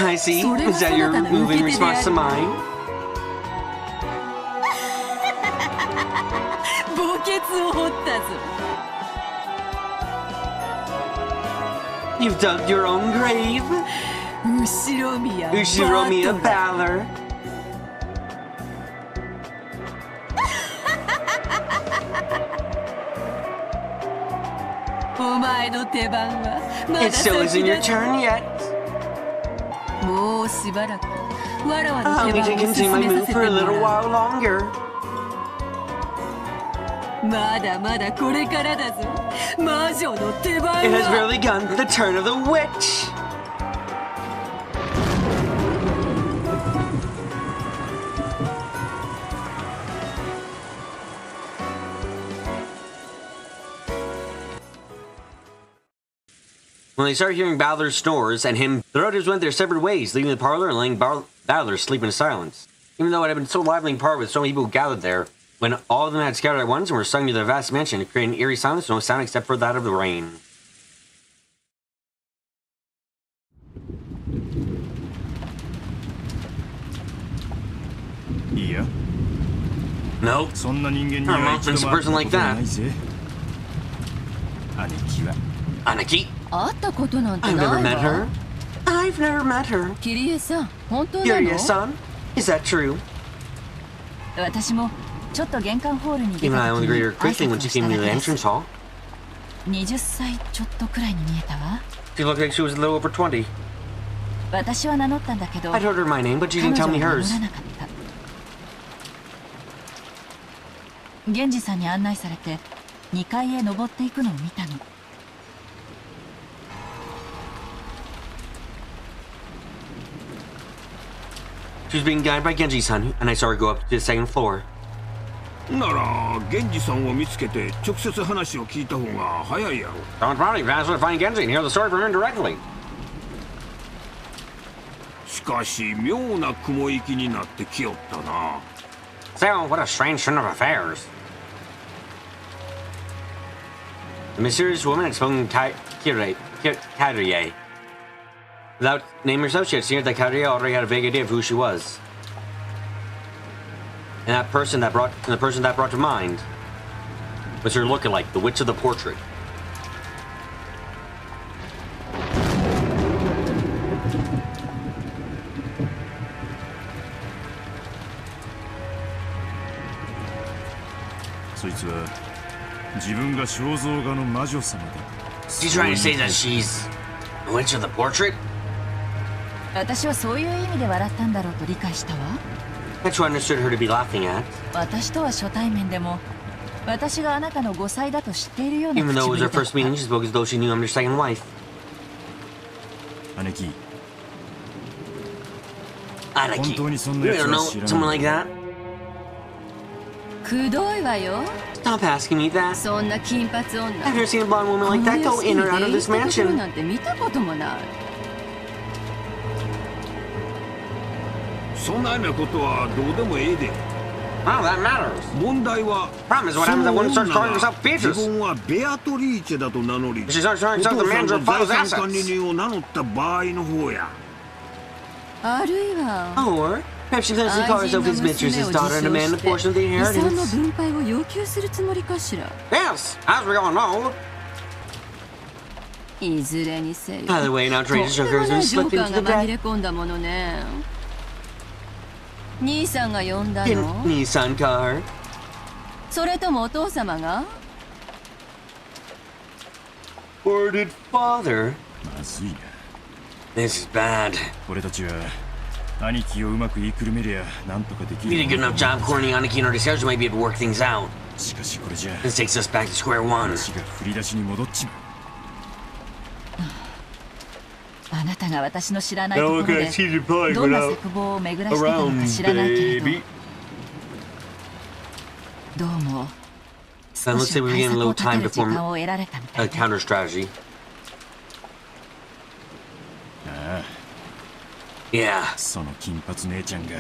Speaker 1: I see.
Speaker 3: それが
Speaker 1: Is that your
Speaker 3: そなたの
Speaker 1: move
Speaker 3: 受
Speaker 1: in
Speaker 3: け手であ
Speaker 1: response
Speaker 3: る
Speaker 1: to mine?
Speaker 3: 墓穴を掘ったぞ。
Speaker 1: You've dug your own grave.
Speaker 3: 後ろ宮
Speaker 1: Ushiromiya
Speaker 3: バトラー
Speaker 1: Valor.
Speaker 3: お前の手番はまだ
Speaker 1: It still
Speaker 3: 先
Speaker 1: isn't your
Speaker 3: だ。
Speaker 1: turn yet.
Speaker 3: もうしばらくわらわの
Speaker 1: Allow
Speaker 3: 手
Speaker 1: me
Speaker 3: 番
Speaker 1: to
Speaker 3: を
Speaker 1: continue
Speaker 3: 進
Speaker 1: my
Speaker 3: めさ
Speaker 1: move
Speaker 3: せて
Speaker 1: for a
Speaker 3: も
Speaker 1: little
Speaker 3: らう。
Speaker 1: while longer.
Speaker 3: まだまだこれからだぞ。魔女の手番
Speaker 1: It has
Speaker 3: は。
Speaker 1: barely begun. The turn of the witch. When they started hearing Balor's snores and him, the others went their separate ways, leaving the parlor and letting Balor sleep in silence. Even though it had been so lively in part with so many people gathered there, when all of them had scattered at once and were sung to their vast mansion, it created an eerie silence, no sound except for that of the rain. No,
Speaker 2: そんな人間に
Speaker 1: Her
Speaker 2: は
Speaker 1: mom
Speaker 2: 一
Speaker 1: thinks
Speaker 2: 度
Speaker 1: a
Speaker 2: も会った
Speaker 1: person
Speaker 2: こ
Speaker 1: like
Speaker 2: とが
Speaker 1: that.
Speaker 2: ないぜ。姉貴は
Speaker 1: Anaki?
Speaker 3: 会ったことなんて
Speaker 1: I've
Speaker 3: ない
Speaker 1: never met
Speaker 3: わ
Speaker 1: her. I've never met her.
Speaker 3: キリエさん、本当なの？
Speaker 1: Curious-san? Is that true?
Speaker 4: 私もちょっと玄関ホールに出
Speaker 1: Even
Speaker 4: た
Speaker 1: I
Speaker 4: 時
Speaker 1: only
Speaker 4: に
Speaker 1: greeted her
Speaker 4: 挨
Speaker 1: quickly
Speaker 4: 拶
Speaker 1: when
Speaker 4: を
Speaker 1: she
Speaker 4: し
Speaker 1: came
Speaker 4: た
Speaker 1: to
Speaker 4: だ
Speaker 1: the
Speaker 4: けです。
Speaker 1: entrance hall.
Speaker 4: 20歳ちょっとくらいに見えたわ。
Speaker 1: She looked like she was a little over 20.
Speaker 4: 私は名乗ったんだけど、
Speaker 1: I told her my name, but she
Speaker 4: 彼
Speaker 1: didn't
Speaker 4: 女
Speaker 1: tell
Speaker 4: は
Speaker 1: me
Speaker 4: 名乗
Speaker 1: hers.
Speaker 4: らなかった。源氏さんに案内されて2階へ登っていくのを見たの。
Speaker 1: She was being guided by Genji-san, and I saw her go up to the second floor.
Speaker 2: なら源氏さんを見つけて直接話を聞いた方が早いやろ。
Speaker 1: Someone probably faster to find Genji and hear the story from him directly.
Speaker 2: しかし妙な雲行きになってきよったな。
Speaker 1: So, what a strange turn of affairs. The mysterious woman had spoken Kaguya. Without naming herself, she had seen that Kaguya already had a vague idea of who she was. And the person that brought to mind was her lookalike, the witch of the portrait.
Speaker 2: そいつは自分が肖像画の魔女様だ。
Speaker 1: She's trying to say that she's the witch of the portrait?
Speaker 4: 私はそういう意味で笑ったんだろうと理解したわ。
Speaker 1: That's what I understood her to be laughing at.
Speaker 4: 私とは初対面でも、私があなたの5歳だと知っているような
Speaker 1: Even though it was
Speaker 4: 口ぶ
Speaker 1: her
Speaker 4: りだっ
Speaker 1: first meeting, she spoke as though she knew I'm her second wife.
Speaker 2: 姉貴、
Speaker 1: Anaki,
Speaker 2: 本当にそん
Speaker 1: you
Speaker 2: なやつ
Speaker 1: don't
Speaker 2: は
Speaker 1: know
Speaker 2: 知ら
Speaker 1: someone
Speaker 2: な
Speaker 1: like
Speaker 2: い。
Speaker 1: that?
Speaker 3: くどいわよ。
Speaker 1: Stop asking me that.
Speaker 3: そんな金髪女。
Speaker 1: I've never seen a blonde woman like that go in or out of this
Speaker 3: この屋敷に出入りしたところ
Speaker 1: mansion.
Speaker 3: なんて見たこともない。
Speaker 2: そんなようなことはどうでもええで。
Speaker 1: Well, that matters.
Speaker 2: 問題は
Speaker 1: Problem is what happens
Speaker 2: そ
Speaker 1: when
Speaker 2: の
Speaker 1: one
Speaker 2: 女
Speaker 1: starts calling
Speaker 2: が
Speaker 1: herself
Speaker 2: 自
Speaker 1: Beatrice.
Speaker 2: 分はベアトリーチェだと名乗り、
Speaker 1: She starts
Speaker 2: お
Speaker 1: showing
Speaker 2: 父
Speaker 1: herself the
Speaker 2: さん
Speaker 1: manager
Speaker 2: の
Speaker 1: of
Speaker 2: 財
Speaker 1: father's
Speaker 2: 産管理
Speaker 1: assets.
Speaker 2: 人を名乗った場合の方や。
Speaker 3: あるいは
Speaker 1: Or perhaps she doesn't call
Speaker 3: 愛
Speaker 1: herself
Speaker 3: 人
Speaker 1: his
Speaker 3: の
Speaker 1: mistress,
Speaker 3: 娘
Speaker 1: his
Speaker 3: を
Speaker 1: daughter,
Speaker 3: 自
Speaker 1: and
Speaker 3: 称
Speaker 1: demand
Speaker 3: し
Speaker 1: a
Speaker 3: て
Speaker 1: portion of the
Speaker 3: 遺産の
Speaker 1: inheritance.
Speaker 3: 分配を要求するつもりかしら。
Speaker 1: Yes, as we all know.
Speaker 3: いずれにせよ。
Speaker 1: By the way, an
Speaker 3: とん
Speaker 1: outrageous
Speaker 3: で
Speaker 1: joker
Speaker 3: もな
Speaker 1: has
Speaker 3: い
Speaker 1: been
Speaker 3: ジョ
Speaker 1: slipped
Speaker 3: ーカ
Speaker 1: into
Speaker 3: ー
Speaker 1: the
Speaker 3: が紛
Speaker 1: deck.
Speaker 3: れ込んだものね。兄さんが呼んだ
Speaker 1: Didn't
Speaker 3: の？
Speaker 1: Nissan call her?
Speaker 3: それともお父様が？
Speaker 1: Or did father?
Speaker 2: まずいな。
Speaker 1: This is bad.
Speaker 2: 俺たちは兄貴をうまく言いくるめりゃなんとかでき
Speaker 1: We
Speaker 2: る。
Speaker 1: did a good enough job cornering Aniki in our disguise, we might be able to work things out.
Speaker 2: しかしこれじゃ
Speaker 1: This takes us back to square one.
Speaker 2: 話が振り出しに戻っちまう。
Speaker 4: あなたが私の知らないところ
Speaker 1: Okay,
Speaker 4: で
Speaker 1: she's probably
Speaker 4: どんな
Speaker 1: without
Speaker 4: 作望を巡らしてたのか知らないけれ
Speaker 1: baby.
Speaker 4: どどうも
Speaker 1: Then
Speaker 4: 少
Speaker 1: let's
Speaker 4: し
Speaker 1: say we
Speaker 4: 対
Speaker 1: begin a
Speaker 4: 策
Speaker 1: little
Speaker 4: を立て
Speaker 1: time
Speaker 4: る
Speaker 1: to
Speaker 4: 時
Speaker 1: form
Speaker 4: 間を得られたみた
Speaker 1: a
Speaker 4: いね
Speaker 1: counter strategy.
Speaker 2: ああ、
Speaker 1: Yeah.
Speaker 2: その金髪姉ちゃんが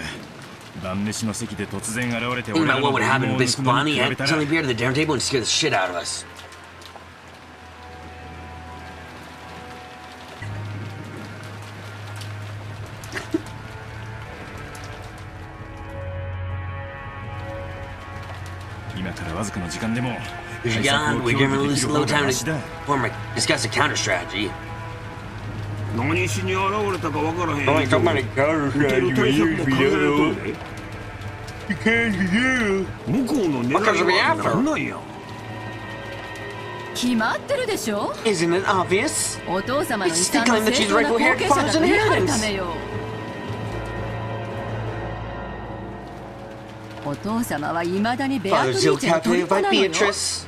Speaker 2: 晩飯の席で突然現れて
Speaker 1: Think
Speaker 2: 俺ら
Speaker 1: about
Speaker 2: の
Speaker 1: what would
Speaker 2: 分
Speaker 1: happen
Speaker 2: を
Speaker 1: if
Speaker 2: 抜
Speaker 1: Miss
Speaker 2: くのに
Speaker 1: Bonnie
Speaker 2: 比べ
Speaker 1: had
Speaker 2: たら
Speaker 1: suddenly appeared at the dinner table and scared the shit out of us. We're gone. We didn't lose a little time to discuss a counter strategy.
Speaker 9: 何しに現れたかわからへん。
Speaker 1: Only talking about a counter
Speaker 9: 撃てる
Speaker 1: strategy.
Speaker 9: 対策
Speaker 1: We
Speaker 9: も考えと
Speaker 1: don't
Speaker 9: る
Speaker 1: know.
Speaker 9: で。
Speaker 1: You can't do.
Speaker 9: 向こうの狙いは何なんや。
Speaker 3: 決まってるでしょ。
Speaker 1: Isn't it obvious?
Speaker 3: お父様の遺
Speaker 1: It's
Speaker 3: 産
Speaker 1: the
Speaker 3: の
Speaker 1: claim that
Speaker 3: 正
Speaker 1: she's
Speaker 3: 当な
Speaker 1: rightful
Speaker 3: 後
Speaker 1: heir
Speaker 3: 継
Speaker 1: to
Speaker 3: 者が
Speaker 1: father's
Speaker 3: 出会う
Speaker 1: inheritance.
Speaker 3: ためよ。お父様は未だにベアトリ
Speaker 1: Father's
Speaker 3: ー
Speaker 1: still
Speaker 3: チェの
Speaker 1: captivated
Speaker 3: 虜
Speaker 1: by
Speaker 3: なのよ。
Speaker 1: Beatrice.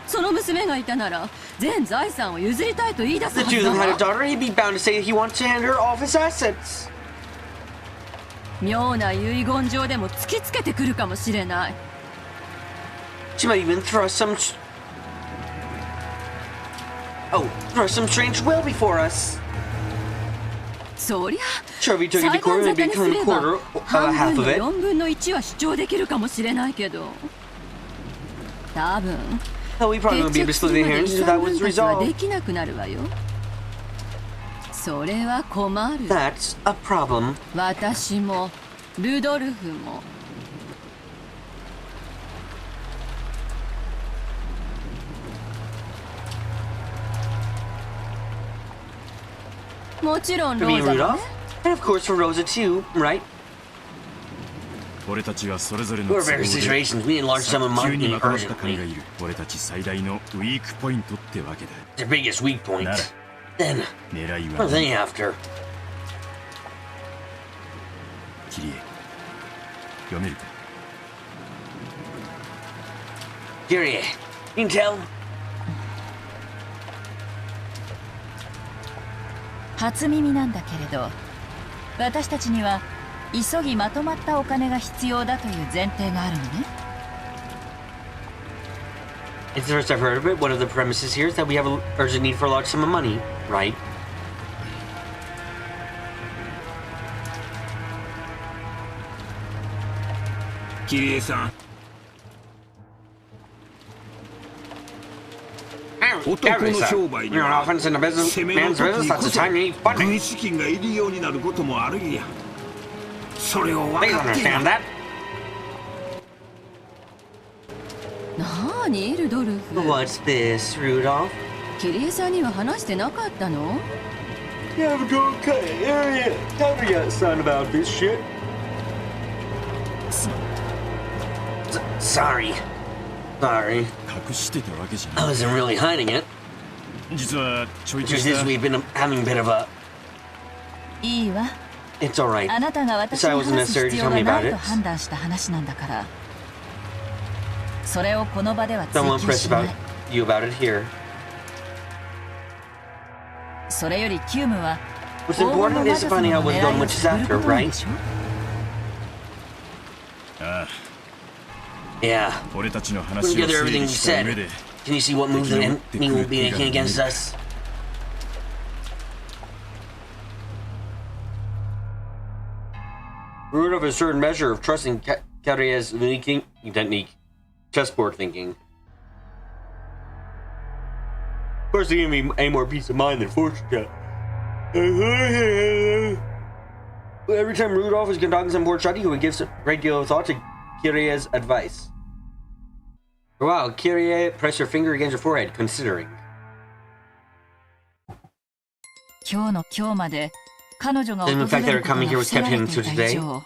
Speaker 3: その娘がいたなら全財産を譲りたいと言い出す
Speaker 1: The
Speaker 3: は
Speaker 1: two
Speaker 3: ず
Speaker 1: of
Speaker 3: だ
Speaker 1: them had a
Speaker 3: わ。
Speaker 1: daughter. He'd be bound to say he wants to hand her all of his assets.
Speaker 3: 妙な遺言状でも突きつけてくるかもしれない。
Speaker 1: She might even thrust some strange will before us.
Speaker 3: そりゃ
Speaker 1: Sure, if we took it
Speaker 3: 裁
Speaker 1: to court,
Speaker 3: 判
Speaker 1: maybe
Speaker 3: 沙汰に
Speaker 1: become
Speaker 3: す
Speaker 1: a
Speaker 3: れば
Speaker 1: quarter of
Speaker 3: 半
Speaker 1: half
Speaker 3: 分
Speaker 1: of
Speaker 3: の
Speaker 1: it.
Speaker 3: 4分の1は主張できるかもしれないけど、多分
Speaker 1: Hell, we probably wouldn't be able to
Speaker 3: 決
Speaker 1: split
Speaker 3: 着
Speaker 1: the
Speaker 3: する
Speaker 1: inheritance
Speaker 3: ま
Speaker 1: if
Speaker 3: で
Speaker 1: that
Speaker 3: 遺
Speaker 1: was
Speaker 3: 産分割はで
Speaker 1: resolved.
Speaker 3: きなくなるわよ。それは困る。
Speaker 1: That's a problem.
Speaker 3: 私もルドルフも。もちろん
Speaker 1: For
Speaker 3: ロ
Speaker 1: me
Speaker 3: ー
Speaker 1: and
Speaker 3: ザも
Speaker 1: Rudolph.
Speaker 3: ね。
Speaker 1: And of course for Rosa too, right?
Speaker 2: 俺たちはそれぞれの
Speaker 1: For
Speaker 2: 都合
Speaker 1: various
Speaker 2: で
Speaker 1: situations, we need large sum of
Speaker 2: 急に
Speaker 1: money
Speaker 2: まとまった金
Speaker 1: urgently.
Speaker 2: がいる俺たち最大のウィークポイントってわけだ
Speaker 1: Their biggest weak point.
Speaker 2: Nada.
Speaker 1: Then,
Speaker 2: 狙い
Speaker 1: what
Speaker 2: は
Speaker 1: are they after?
Speaker 2: キリエ読めるか
Speaker 1: Kyrie, you can tell?
Speaker 4: 初耳なんだけれど、私たちには急ぎまとまったお金が必要だという前提があるのね。
Speaker 1: It's the first I've heard of it. One of the premises here is that we have an urgent need for a large sum of money, right?
Speaker 9: キリエさん、 男の商売に
Speaker 1: You're an
Speaker 9: は
Speaker 1: offense in the business,
Speaker 9: 攻めの
Speaker 1: man's
Speaker 9: 時
Speaker 1: business.
Speaker 9: に
Speaker 1: That's
Speaker 9: こ
Speaker 1: the
Speaker 9: そ
Speaker 1: time you need funding.
Speaker 9: 軍資金がいるようになることもあるんや。それを分
Speaker 1: Please
Speaker 9: かって
Speaker 1: understand
Speaker 9: な
Speaker 1: that.
Speaker 3: なーにルドルフ。
Speaker 1: What's this, Rudolph?
Speaker 3: キリエさんには話してなかったの？
Speaker 1: You haven't told Counter yet, son, about this shit. Sorry.
Speaker 2: 隠してたわけじゃ
Speaker 1: I
Speaker 2: ない
Speaker 1: wasn't really hiding it.
Speaker 2: 実はちょい
Speaker 1: It's
Speaker 2: と
Speaker 1: just
Speaker 2: し
Speaker 1: this
Speaker 2: た
Speaker 1: we've been having a bit of a...
Speaker 4: いいわ。
Speaker 1: It's alright.
Speaker 4: あなたが私に
Speaker 1: So it wasn't
Speaker 4: 話す
Speaker 1: necessary
Speaker 4: 必
Speaker 1: to
Speaker 4: 要
Speaker 1: tell
Speaker 4: が
Speaker 1: me
Speaker 4: な
Speaker 1: about
Speaker 4: いと
Speaker 1: it.
Speaker 4: 判断した話なんだから。それをこの場では追
Speaker 1: Someone
Speaker 4: 求
Speaker 1: press
Speaker 4: しない
Speaker 1: about you about it here.
Speaker 4: それよりキュームは
Speaker 1: What's important is finding out what's going which is after, right?
Speaker 2: ああ
Speaker 1: Yeah.
Speaker 2: 俺たちの
Speaker 1: Put
Speaker 2: 話を
Speaker 1: together
Speaker 2: 整
Speaker 1: everything
Speaker 2: 理
Speaker 1: you
Speaker 2: した上
Speaker 1: said.
Speaker 2: で
Speaker 1: Can you see what moves the enemy will be making against us? Root of a certain measure of trusting Carrier's unique technique, chessboard thinking. Of course, they give me any more peace of mind than fortune telling. Every time Rudolph is conducting some board study, he would give a great deal of thought to Kyrie's advice. For a while, Kyrie pressed her finger against her forehead, considering.
Speaker 4: 今日の今日まで彼女が訪
Speaker 1: And
Speaker 4: れ
Speaker 1: the fact that
Speaker 4: る
Speaker 1: her
Speaker 4: こと
Speaker 1: coming
Speaker 4: が
Speaker 1: here
Speaker 4: 伏
Speaker 1: was
Speaker 4: せら
Speaker 1: kept
Speaker 4: れ
Speaker 1: hidden
Speaker 4: て
Speaker 1: to
Speaker 4: いた以
Speaker 1: today.
Speaker 4: 上、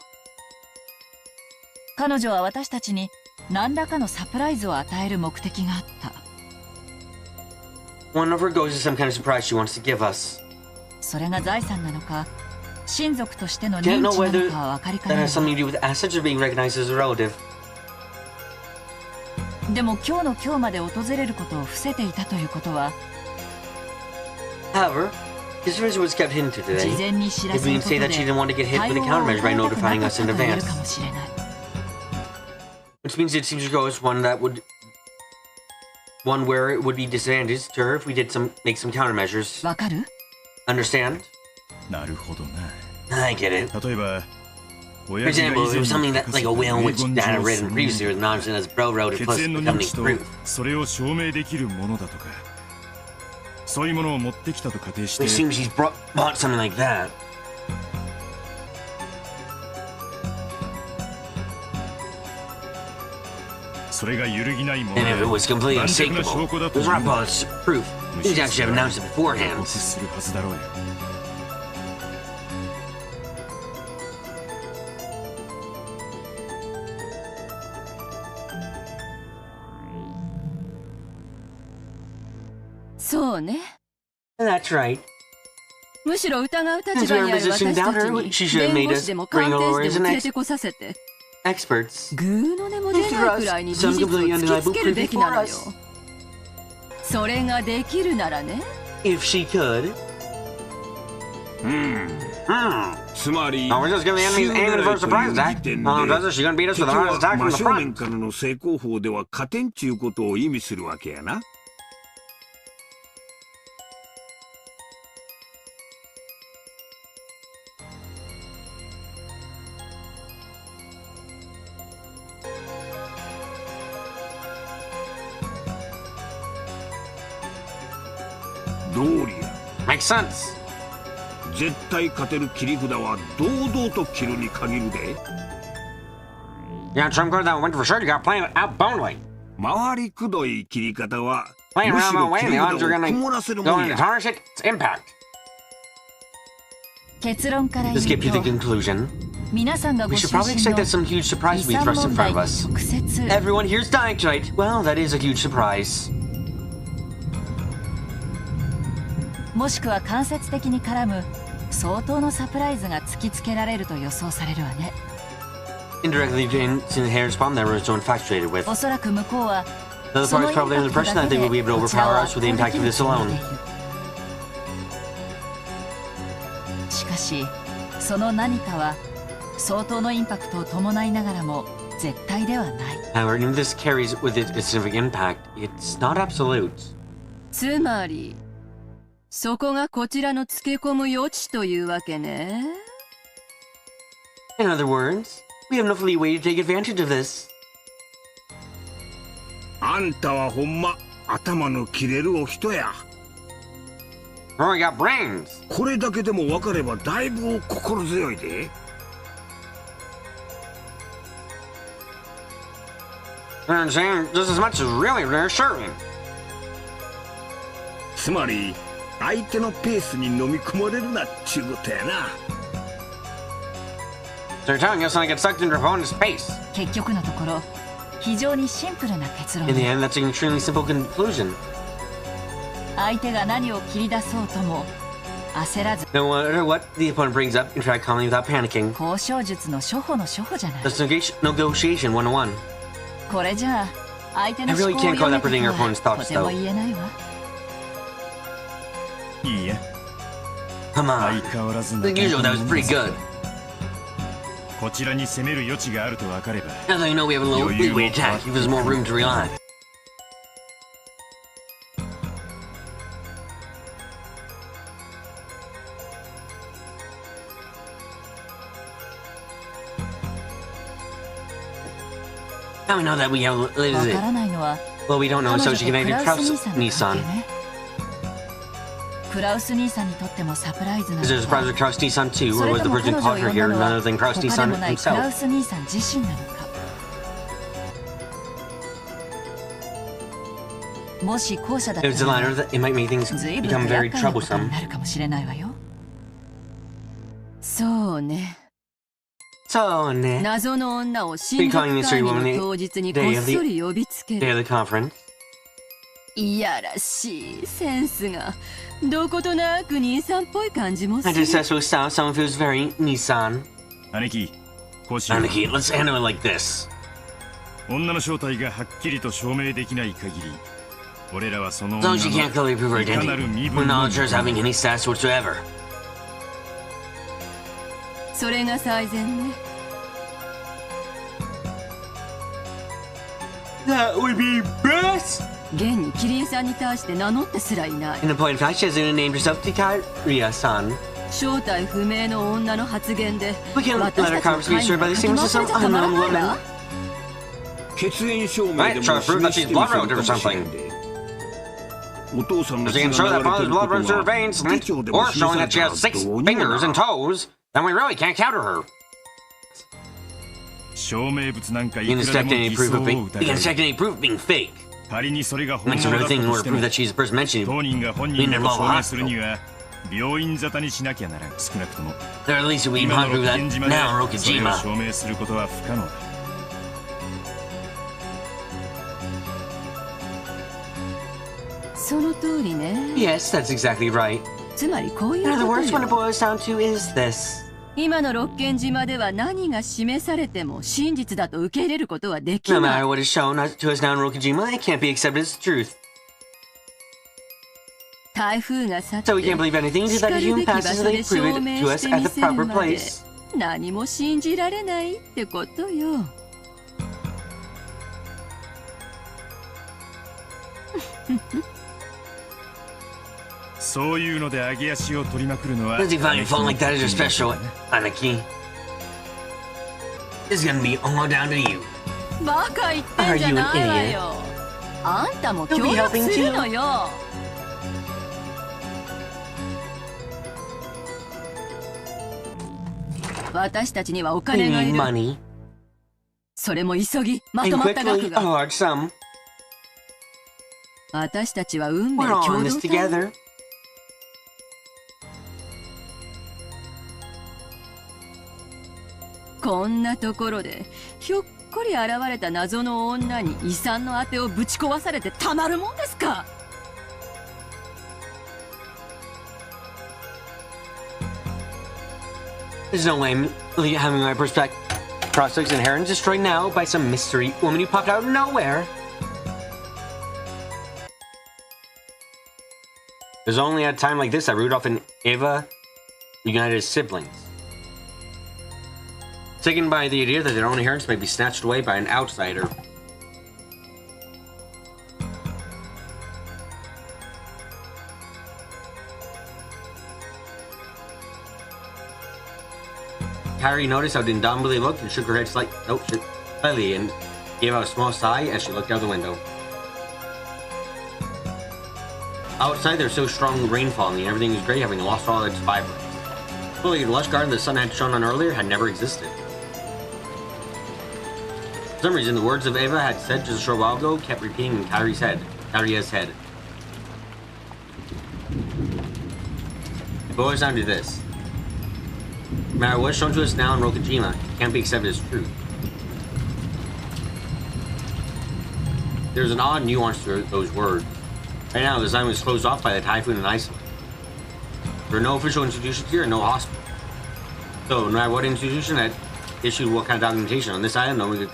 Speaker 4: 彼女は私たちに何らかのサプライズを与える目的があった。
Speaker 1: One of her goals is some kind of surprise she wants to give us.
Speaker 4: それが財産なのか、親族としての
Speaker 1: Can't
Speaker 4: 認
Speaker 1: know
Speaker 4: 知な
Speaker 1: whether
Speaker 4: のかは分かりか
Speaker 1: that
Speaker 4: ね
Speaker 1: has something to do with assets or being recognized as a relative.
Speaker 4: ない。でも今日の今日まで訪れることを伏せていたということは、
Speaker 1: However, his visit was kept hidden to
Speaker 4: 事
Speaker 1: today.
Speaker 4: 前に知ら
Speaker 1: If
Speaker 4: せ
Speaker 1: we
Speaker 4: る
Speaker 1: can
Speaker 4: こと
Speaker 1: say
Speaker 4: で
Speaker 1: that she didn't want to get hit
Speaker 4: 対
Speaker 1: with a
Speaker 4: 応を
Speaker 1: countermeasure
Speaker 4: 与
Speaker 1: by
Speaker 4: えたくなか
Speaker 1: notifying
Speaker 4: った
Speaker 1: us
Speaker 4: と
Speaker 1: in
Speaker 4: 言える
Speaker 1: advance.
Speaker 4: かもしれない。
Speaker 1: Which means it seems to go as one where it would be disadvantageous to her if we did make some countermeasures.
Speaker 4: わかる？
Speaker 1: Understand?
Speaker 2: なるほどな
Speaker 1: I get it.
Speaker 2: 例えば
Speaker 1: For example, if it was something that, like a will which I had written previously with nonsense as bro wrote it
Speaker 2: 血
Speaker 1: plus
Speaker 2: 縁の
Speaker 1: becoming
Speaker 2: 認知と
Speaker 1: proof.
Speaker 2: それを証明できるものだとかそういうものを持ってきたと仮定して
Speaker 1: It seems he's bought something like that.
Speaker 2: それが揺るぎないもの
Speaker 1: And if it
Speaker 2: で
Speaker 1: was completely
Speaker 2: 盤石な証
Speaker 1: unshakable,
Speaker 2: 拠だと
Speaker 1: those
Speaker 2: いう
Speaker 1: rock
Speaker 2: のは
Speaker 1: bullets proof. He'd actually have announced it
Speaker 2: 報
Speaker 1: beforehand.
Speaker 2: 告するはずだろうよ。
Speaker 3: そうね。
Speaker 1: That's right.
Speaker 3: むしろ疑う立
Speaker 1: Since
Speaker 3: 場
Speaker 1: we
Speaker 3: に
Speaker 1: were
Speaker 3: ある
Speaker 1: positioned
Speaker 3: 私た
Speaker 1: down
Speaker 3: ち
Speaker 1: her,
Speaker 3: に
Speaker 1: she should have
Speaker 3: 弁
Speaker 1: made
Speaker 3: 護
Speaker 1: us
Speaker 3: 士でも
Speaker 1: bring
Speaker 3: 鑑定
Speaker 1: lawyers
Speaker 3: 士で
Speaker 1: and
Speaker 3: も連れてこさせて
Speaker 1: experts.
Speaker 3: ぐーの音も出ないくらいに事実を突きつけるべきなのよ。それができるならね。
Speaker 1: If she could.
Speaker 9: つまり
Speaker 1: Oh, we're just giving the enemy's aiming for a surprise attack. Does she gonna beat us with a heart attack
Speaker 9: 真
Speaker 1: from the
Speaker 9: 正面
Speaker 1: front?
Speaker 9: からの正攻法では勝てんちゅうことを意味するわけやな。道理や。
Speaker 1: Makes sense.
Speaker 9: 絶対勝てる切り札は堂々と切るに限るで。
Speaker 1: Yeah, trump card that went for sure. You got playing it out boneway.
Speaker 9: 回りくどい切り方は
Speaker 1: Playing
Speaker 9: む
Speaker 1: around
Speaker 9: し
Speaker 1: my
Speaker 9: ろ
Speaker 1: way,
Speaker 9: 切
Speaker 1: and
Speaker 9: り
Speaker 1: the
Speaker 9: 札
Speaker 1: odds
Speaker 9: を
Speaker 1: are
Speaker 9: 曇
Speaker 1: gonna
Speaker 9: らせる
Speaker 1: go
Speaker 9: もん
Speaker 1: in to
Speaker 9: や。
Speaker 1: tarnish it. It's impact.
Speaker 4: 結論から
Speaker 1: To
Speaker 4: 言
Speaker 1: skip to the
Speaker 4: うと
Speaker 1: conclusion,
Speaker 4: 皆さんがご
Speaker 1: we
Speaker 4: 就
Speaker 1: should probably
Speaker 4: 寝
Speaker 1: expect
Speaker 4: の
Speaker 1: that some huge
Speaker 4: 遺
Speaker 1: surprise will be
Speaker 4: 産
Speaker 1: thrust in
Speaker 4: 問
Speaker 1: front
Speaker 4: 題
Speaker 1: of
Speaker 4: に
Speaker 1: us.
Speaker 4: 直接
Speaker 1: Everyone here's dying tonight. Well, that is a huge surprise.
Speaker 4: もしくは間接的に絡む相当のサプライズが突きつけられると予想されるわね。
Speaker 1: Indirectly to inherit bomb that we're so infatuated with.
Speaker 4: おそらく向こうは
Speaker 1: The other
Speaker 4: その
Speaker 1: party's
Speaker 4: インパ
Speaker 1: probably under
Speaker 4: ク
Speaker 1: the
Speaker 4: ト
Speaker 1: impression
Speaker 4: だ
Speaker 1: that
Speaker 4: け
Speaker 1: they
Speaker 4: で
Speaker 1: will be able to
Speaker 4: こちらを
Speaker 1: overpower
Speaker 4: 圧
Speaker 1: us with the
Speaker 4: 倒で
Speaker 1: impact
Speaker 4: き
Speaker 1: of
Speaker 4: る
Speaker 1: this
Speaker 4: と思っ
Speaker 1: alone.
Speaker 4: ている。しかしその何かは相当のインパクトを伴いながらも絶対ではない。
Speaker 1: However, even if this carries with it a significant impact, it's not absolute.
Speaker 3: つまりそこがこちらのつけ込む余地というわけね。
Speaker 1: In other words, we have enough leeway to take advantage of this.
Speaker 9: あんたはほんま頭の切れるお人や。
Speaker 1: Oh, we got brains.
Speaker 9: これだけでも分かればだいぶ心強いで。
Speaker 1: I'm saying just as much as really reassuring.
Speaker 9: つまり相手のペースに飲み込まれるなっちゅうことやな。
Speaker 1: So you're telling us I get sucked into your opponent's space.
Speaker 4: 結局のところ非常にシンプルな結論
Speaker 1: In the
Speaker 4: で
Speaker 1: end, that's an extremely simple conclusion.
Speaker 4: 相手が何を切り出そうとも焦らず
Speaker 1: No matter what the opponent brings up, interact calmly without panicking.
Speaker 4: 交渉術の初歩の初歩じゃない。
Speaker 1: That's negotiation 101.
Speaker 4: これじゃあ相手の
Speaker 1: I
Speaker 4: 思
Speaker 1: really
Speaker 4: 考を
Speaker 1: can't
Speaker 4: 読
Speaker 1: call
Speaker 4: め
Speaker 1: that
Speaker 4: た
Speaker 1: predicting your
Speaker 4: とは
Speaker 1: opponent's thoughts,
Speaker 4: とても
Speaker 1: though.
Speaker 4: 言えないわ。
Speaker 2: いいえ、
Speaker 1: Come
Speaker 2: 相
Speaker 1: on.
Speaker 2: 変わらず
Speaker 1: The usual, that was pretty good.
Speaker 2: こちらに攻める余地があると分かれば
Speaker 1: Now that you know we have a little leeway attack, give us more room to relax. Now we know that we have.
Speaker 4: わからないのは
Speaker 1: Well, we don't know,
Speaker 4: 彼
Speaker 1: so
Speaker 4: 女
Speaker 1: she
Speaker 4: と
Speaker 1: can
Speaker 4: ク
Speaker 1: either
Speaker 4: ラウス
Speaker 1: trust
Speaker 4: 兄さんの関係
Speaker 1: Nissan.
Speaker 4: ね。クラウス兄さんにとってもサプライズな
Speaker 1: Is there a
Speaker 4: の
Speaker 1: surprise
Speaker 4: か
Speaker 1: with Kraus Nissan too,
Speaker 4: そ
Speaker 1: or
Speaker 4: れ
Speaker 1: was
Speaker 4: と
Speaker 1: the
Speaker 4: も
Speaker 1: person
Speaker 4: 彼
Speaker 1: caught
Speaker 4: 女を
Speaker 1: her
Speaker 4: 呼ん
Speaker 1: here
Speaker 4: だの
Speaker 1: none
Speaker 4: は
Speaker 1: other than Kraus
Speaker 4: 他で
Speaker 1: Nissan
Speaker 4: もないクラウ
Speaker 1: himself?
Speaker 4: ス兄さん自身なのか。もし後者だっ
Speaker 1: If
Speaker 4: た
Speaker 1: it's the
Speaker 4: ら
Speaker 1: latter, it might make things
Speaker 4: 随分
Speaker 1: become
Speaker 4: と
Speaker 1: very
Speaker 4: 厄介なことに
Speaker 1: troublesome.
Speaker 4: なるかもしれないわよ。
Speaker 3: そうね。
Speaker 1: So, Nick,
Speaker 3: 謎の女を親族会議の当日にこっそり呼びつけ
Speaker 1: day
Speaker 3: る。
Speaker 1: of the conference.
Speaker 3: いやらしいセンスがどことなく兄さんっぽい感じもす
Speaker 1: I
Speaker 3: る。
Speaker 1: just said so sound, someone feels very Nissan.
Speaker 2: 兄貴、こうしよう。
Speaker 1: Aniki, let's handle it like this.
Speaker 2: 女の正体がはっきりと証明できない限り、俺らはその
Speaker 1: As
Speaker 2: 女
Speaker 1: long as
Speaker 2: の
Speaker 1: you can't clearly prove her
Speaker 2: いかなる
Speaker 1: identity,
Speaker 2: 身
Speaker 1: we'll
Speaker 2: 分の
Speaker 1: acknowledge her as having any status whatsoever.
Speaker 3: それが最善ね。
Speaker 1: That would be best!
Speaker 3: 現にキリンさんに対して名乗ってすらいない。
Speaker 1: In a point of fact, she hasn't even named herself Tikaria-san.
Speaker 3: 正体不明の女の発言で
Speaker 1: We can't
Speaker 3: 私
Speaker 1: let
Speaker 3: た
Speaker 1: our
Speaker 3: ちの
Speaker 1: conversation
Speaker 3: 会
Speaker 1: be
Speaker 3: 議
Speaker 1: served by
Speaker 3: が
Speaker 1: the
Speaker 3: かき
Speaker 1: same
Speaker 3: 回
Speaker 1: as
Speaker 3: され
Speaker 1: some
Speaker 3: ちゃたまら
Speaker 1: unknown
Speaker 3: ない
Speaker 1: woman.
Speaker 3: わ。
Speaker 9: 血縁証明
Speaker 1: Right,
Speaker 9: でも
Speaker 1: try to prove that
Speaker 9: 示
Speaker 1: she's
Speaker 9: してみ
Speaker 1: blood
Speaker 9: せる
Speaker 1: relative
Speaker 9: か
Speaker 1: or
Speaker 9: もしれん
Speaker 1: something.
Speaker 9: で。お父さんの
Speaker 1: If she
Speaker 9: 血
Speaker 1: can
Speaker 9: が
Speaker 1: show
Speaker 9: 流
Speaker 1: that
Speaker 9: れて
Speaker 1: father's
Speaker 9: るこ
Speaker 1: blood
Speaker 9: と
Speaker 1: runs through her
Speaker 9: は
Speaker 1: veins,
Speaker 9: 手帳でも
Speaker 1: or
Speaker 9: 示
Speaker 1: showing
Speaker 9: され
Speaker 1: that she
Speaker 9: たら
Speaker 1: has 6
Speaker 9: どうにもな
Speaker 1: fingers
Speaker 9: らん
Speaker 1: and toes, then we really can't counter her.
Speaker 2: 証明物なんかい
Speaker 1: You
Speaker 2: く
Speaker 1: can
Speaker 2: らで
Speaker 1: detect
Speaker 2: も
Speaker 1: any
Speaker 2: 偽
Speaker 1: proof
Speaker 2: 装
Speaker 1: of
Speaker 2: を
Speaker 1: being,
Speaker 2: 疑
Speaker 1: you can
Speaker 2: う
Speaker 1: detect any proof of being fake.
Speaker 2: 仮にそれが本
Speaker 1: Makes
Speaker 2: 物だった
Speaker 1: everything in
Speaker 2: と
Speaker 1: order
Speaker 2: し
Speaker 1: to
Speaker 2: て
Speaker 1: prove
Speaker 2: も
Speaker 1: that she's the person mentioned.
Speaker 2: 当人が本
Speaker 1: We
Speaker 2: 人
Speaker 1: need
Speaker 2: だ
Speaker 1: to
Speaker 2: と
Speaker 1: involve
Speaker 2: 証
Speaker 1: a
Speaker 2: 明する
Speaker 1: hospital.
Speaker 2: には病院沙汰にしなきゃならん。少なくとも
Speaker 1: Or at least we
Speaker 2: 今
Speaker 1: can't
Speaker 2: の
Speaker 1: prove
Speaker 2: 六
Speaker 1: that
Speaker 2: 軒島で
Speaker 1: now in
Speaker 2: それを
Speaker 1: Rokujima.
Speaker 2: 証明することは不可能だ。
Speaker 3: その通りね。
Speaker 1: Yes, that's exactly right.
Speaker 3: つまりこういう
Speaker 1: In
Speaker 3: こ
Speaker 1: other
Speaker 3: と
Speaker 1: words, what it
Speaker 3: よ。
Speaker 1: boils down to is this.
Speaker 3: 今の六軒島では何が示されても真実だと受け入れることはでき
Speaker 1: No
Speaker 3: ない。
Speaker 1: matter what is shown to us now in Rokujima, it can't be accepted as truth.
Speaker 3: 台風が去って
Speaker 1: So we can't believe anything
Speaker 3: し
Speaker 1: until
Speaker 3: か
Speaker 1: that
Speaker 3: る
Speaker 1: human
Speaker 3: べき場
Speaker 1: passes
Speaker 3: 所
Speaker 1: and
Speaker 3: で
Speaker 1: they
Speaker 3: 証
Speaker 1: prove it
Speaker 3: 明
Speaker 1: to
Speaker 3: し
Speaker 1: us
Speaker 3: て
Speaker 1: at
Speaker 3: み
Speaker 1: the
Speaker 3: せる
Speaker 1: proper
Speaker 3: まで
Speaker 1: place.
Speaker 3: 何も信じられないってことよ。
Speaker 2: そういうので上げ足を取りまくるのは
Speaker 1: Does he find you falling like that is your special, Anaki? This is gonna be all down to you.
Speaker 3: バカ言ってんじゃないわよ。あんたも協力するのよ。私たちにはお
Speaker 1: We
Speaker 3: 金がい
Speaker 1: need
Speaker 3: る。
Speaker 1: money.
Speaker 3: それも急ぎ、まと
Speaker 1: And
Speaker 3: まった
Speaker 1: quickly,
Speaker 3: 額
Speaker 1: a
Speaker 3: が。
Speaker 1: large sum.
Speaker 3: 私たちは運命
Speaker 1: We're all
Speaker 3: 共
Speaker 1: in
Speaker 3: 同
Speaker 1: this
Speaker 3: 体。
Speaker 1: together.
Speaker 3: こんなところでひょっこり現れた謎の女に遺産の当てをぶち壊されてたまるもんですか。
Speaker 1: There's no way I'm having my prospects inherent destroyed now by some mystery woman who popped out of nowhere. There's only at a time like this that Rudolph and Eva united as siblings. Taken by the idea that their own inheritance may be snatched away by an outsider. Harry noticed how indomitably looked and shook her head slightly and gave out a small sigh as she looked out the window. Outside, there was so strong rain falling and everything was gray, having lost all its vibrance. Clearly, the lush garden the sun had shone on earlier had never existed. For some reason, the words of Eva had said just a short while ago kept repeating in Kyrie's head. It boils down to this. No matter what's shown to us now in Rokujima, it can't be accepted as truth. There's an odd nuance to those words. Right now, the zone was closed off by the typhoon and isolate. There are no official institutions here and no hospital. So, no matter what institution had issued what kind of documentation on this island, no one could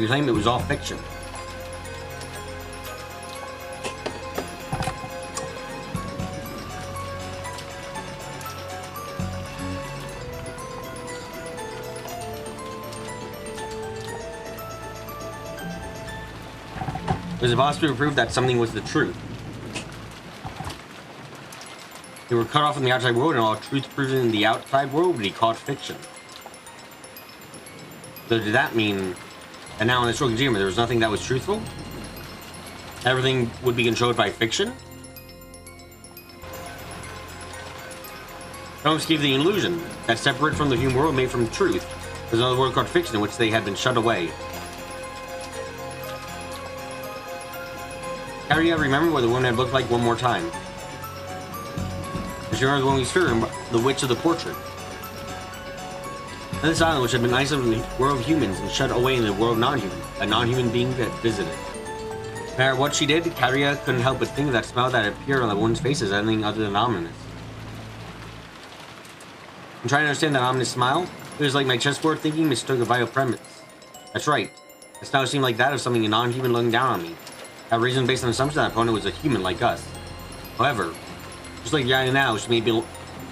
Speaker 1: claim it was all fiction. Was it possible to prove that something was the truth? They were cut off from the outside world, and all truth proven in the outside world would be called fiction. So did that mean that now in this Rokujima there was nothing that was truthful? Everything would be controlled by fiction? Films gave the illusion that separate from the human world made from truth. There's another world called fiction in which they had been shut away. Harry, remember what the woman had looked like one more time. She remembers when we saw the witch of the portrait. On this island, which had been isolated from the world of humans and shut away in the world of non-human, a non-human being that visited. No matter what she did, Karia couldn't help but think of that smile that appeared on the woman's face as anything other than ominous. I'm trying to understand that ominous smile. It was like my chessboard thinking mistook a vital premise. That's right. It now seemed like that of something non-human looking down on me. That reason based on the assumption that opponent was a human like us. However, just like Yana now, she may be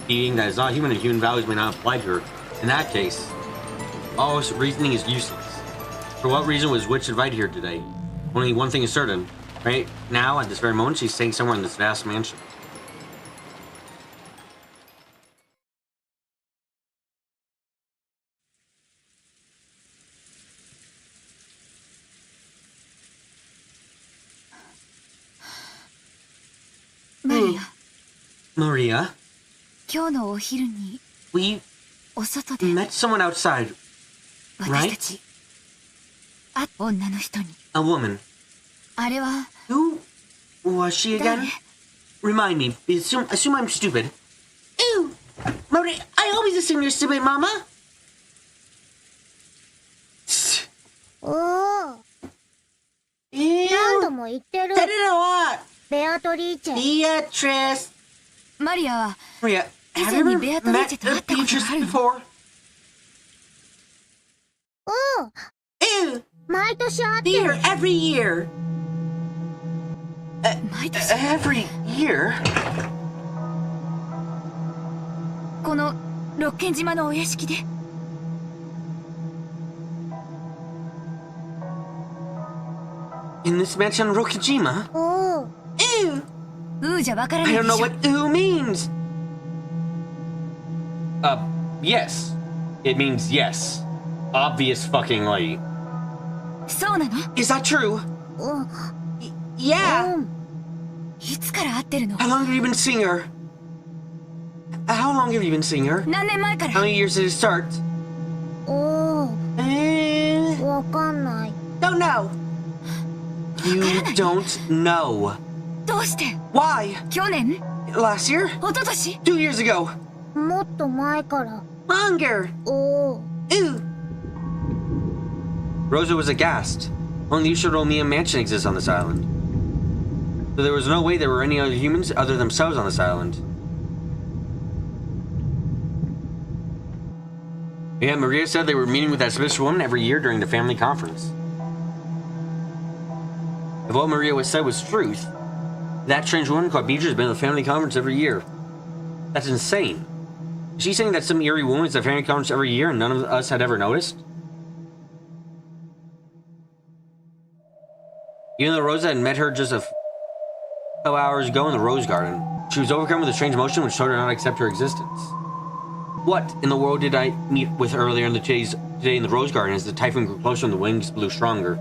Speaker 1: being that is not human and human values may not apply to her. In that case, all reasoning is useless. For what reason was Witch invited here today? Only one thing is certain. Right now, at this very moment, she's staying somewhere in this vast mansion.
Speaker 3: 私たち、女の人に。
Speaker 1: A woman.
Speaker 3: あれは、
Speaker 1: Who was she again? Remind me. Assume I'm stupid. Ew! Marie, I always assume you're stupid, Mama.
Speaker 7: おお、
Speaker 1: Ew!
Speaker 7: 何度も言ってる。
Speaker 1: Said it a lot.
Speaker 7: ベアトリーチェ。
Speaker 1: Beatrice.
Speaker 3: マリアは、
Speaker 1: Maria, have
Speaker 3: 以前
Speaker 1: you
Speaker 3: に
Speaker 1: ever
Speaker 3: ベアトリー
Speaker 1: met
Speaker 3: チェと会ったこと
Speaker 1: Beatrice
Speaker 3: があるの？
Speaker 1: before?
Speaker 7: おお、
Speaker 1: Ew!
Speaker 7: 毎年会ってる。
Speaker 1: Here, every year.
Speaker 3: 毎年。
Speaker 1: Every year?
Speaker 3: この、六軒島のお屋敷で。
Speaker 1: In this mansion on Rokijima?
Speaker 7: おお、
Speaker 1: Ew!
Speaker 3: じゃわからな
Speaker 1: I
Speaker 3: い
Speaker 1: don't
Speaker 3: で
Speaker 1: know
Speaker 3: しょ。
Speaker 1: what ooh means. Yes. It means yes. Obvious fucking light.
Speaker 3: そうなの？
Speaker 1: Is that true?
Speaker 7: お
Speaker 1: Yeah.
Speaker 7: うん。
Speaker 3: いつから会ってるの？
Speaker 1: How long have you been seeing her? How long have you been seeing her?
Speaker 3: 何年前か
Speaker 1: How
Speaker 3: ら？
Speaker 1: many years did it start?
Speaker 7: おお、わかんない。
Speaker 1: Don't know. You don't know.
Speaker 3: どうして？
Speaker 1: Why?
Speaker 3: 去年？
Speaker 1: Last year?
Speaker 3: 一昨年？
Speaker 1: 2 years ago?
Speaker 7: もっと前から。
Speaker 1: Longer.
Speaker 7: おお、
Speaker 1: Ew. Rosa was aghast. Only the Ushiromiya mansion exists on this island. So there was no way there were any other humans other than themselves on this island. Yeah, Maria said they were meeting with that special woman every year during the family conference. If what Maria said was truth, that strange woman called Beatrice has been at the family conference every year. That's insane. Is she saying that some eerie woman is at the family conference every year and none of us had ever noticed? Even though Rosa had met her just a couple hours ago in the Rose Garden, she was overcome with a strange emotion which told her not to accept her existence. What in the world did I meet with earlier in the today in the Rose Garden as the typhoon grew closer and the winds blew stronger?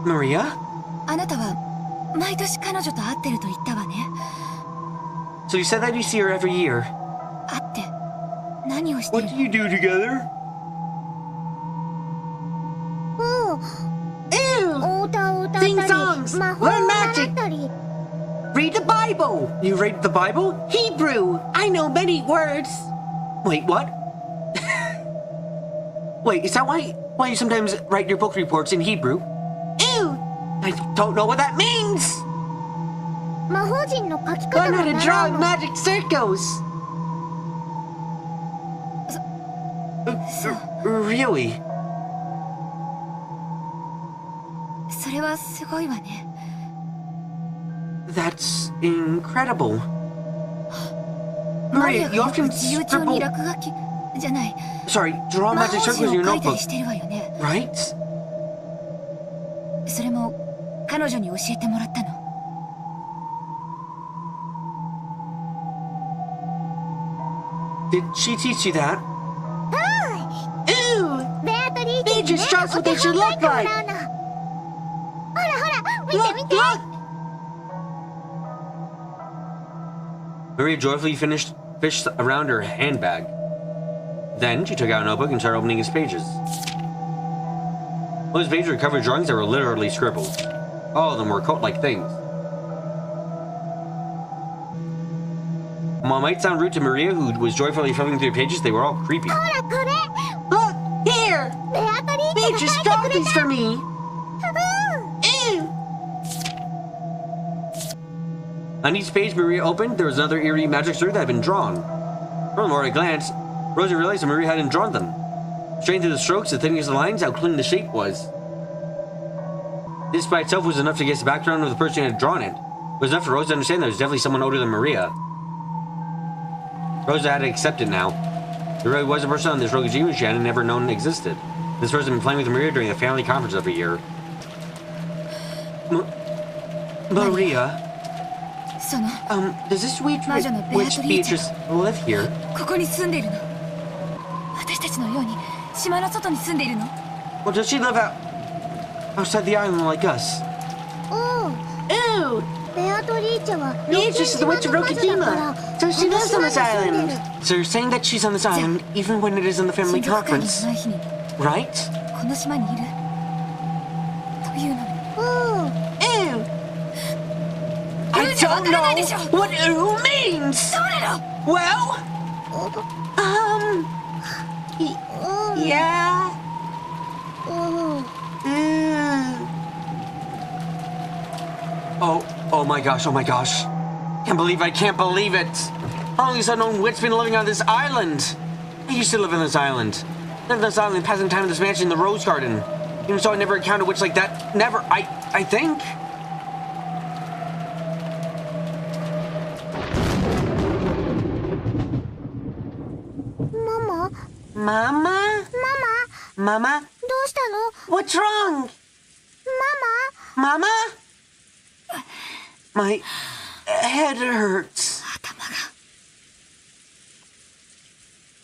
Speaker 1: Maria?
Speaker 3: あなたは毎年彼女と会ってると言ったわね。
Speaker 1: So you said that you see her every year.
Speaker 3: 会って何をして
Speaker 1: What
Speaker 3: る
Speaker 1: do you do together?
Speaker 7: お
Speaker 1: Ew!
Speaker 7: お、お歌を歌ったり、
Speaker 1: Sing songs!
Speaker 7: 魔法を
Speaker 1: Learn
Speaker 7: 習
Speaker 1: magic!
Speaker 7: ったり。
Speaker 1: Read the Bible! You read the Bible? Hebrew! I know many words! Wait, what? Wait, is that why you sometimes write your book reports in Hebrew? Ew! I don't know what that means!
Speaker 7: 魔法陣の書き方
Speaker 1: Learn
Speaker 7: も
Speaker 1: how to
Speaker 7: 習
Speaker 1: draw
Speaker 7: うの。
Speaker 1: magic circles! Really?
Speaker 3: それはすごいわね。
Speaker 1: That's incredible.
Speaker 3: マリア
Speaker 1: Maria,
Speaker 3: が
Speaker 1: you
Speaker 3: よく
Speaker 1: often
Speaker 3: 自由帳
Speaker 1: scribble...
Speaker 3: に落書きじゃない。
Speaker 1: Sorry, draw
Speaker 3: 魔
Speaker 1: magic
Speaker 3: 法
Speaker 1: circles
Speaker 3: 陣
Speaker 1: in
Speaker 3: を
Speaker 1: your
Speaker 3: 書いた
Speaker 1: notebook,
Speaker 3: りしてるわよね。
Speaker 1: right?
Speaker 3: それも彼女に教えてもらったの。
Speaker 1: Did she teach you that?
Speaker 7: ベアトリーチェにね、
Speaker 1: They just shows
Speaker 7: お
Speaker 1: what
Speaker 7: 手
Speaker 1: they
Speaker 7: 本
Speaker 1: should
Speaker 7: 書い
Speaker 1: look
Speaker 7: ても
Speaker 1: like.
Speaker 7: らうの。ほらほら、見て
Speaker 1: Look,
Speaker 7: 見て。
Speaker 1: look! Maria joyfully fished around her handbag. Then she took out a notebook and started opening its pages. Most pages were covered with drawings that were literally scribbled. All of them were cult-like things. While it might sound rude to Maria, who was joyfully flipping through the pages, they were all creepy.
Speaker 7: ほらこれ、
Speaker 1: Look! Here!
Speaker 7: ベアトリー
Speaker 1: They
Speaker 7: チェ
Speaker 1: just
Speaker 7: が
Speaker 1: draw
Speaker 7: 書いてくれ
Speaker 1: these
Speaker 7: た。
Speaker 1: for me!
Speaker 7: うん。
Speaker 1: Ew! On each page Maria opened, there was another eerie magic circle that had been drawn. Furthermore, at a glance, Rosa realized that Maria hadn't drawn them. Straight through the strokes, the thickness of the lines, how clean the shape was. This by itself was enough to guess the background of the person who had drawn it. It was enough for Rosa to understand that it was definitely someone older than Maria. Rosa had to accept it now. There really was a person on this Rokijima she had never known existed. This person had been playing with Maria during the family conference every year. Maria?
Speaker 3: その
Speaker 1: Does this witch
Speaker 3: Beatrice
Speaker 1: live here?
Speaker 3: ここに住んでいるの。私たちのように島の外に住んでいるの。
Speaker 1: Well, does she live outside the island like us?
Speaker 7: おう。
Speaker 1: Ew! Beatrice is the witch of Rokijima, so she lives on this island. So you're saying that she's on this island even when it is in the family conference, right?
Speaker 4: この島にいるというのに
Speaker 1: Ew! I don't know what ew means! Well, yeah. Oh my gosh, oh my gosh. I can't believe it. How long has this unknown witch been living on this island? I used to live on this island. Lived on this island, passing time in this mansion in the Rose Garden. Even so, I never encountered a witch like that. Never, I think. Mama? Mama? What's wrong? Mama? My head hurts. I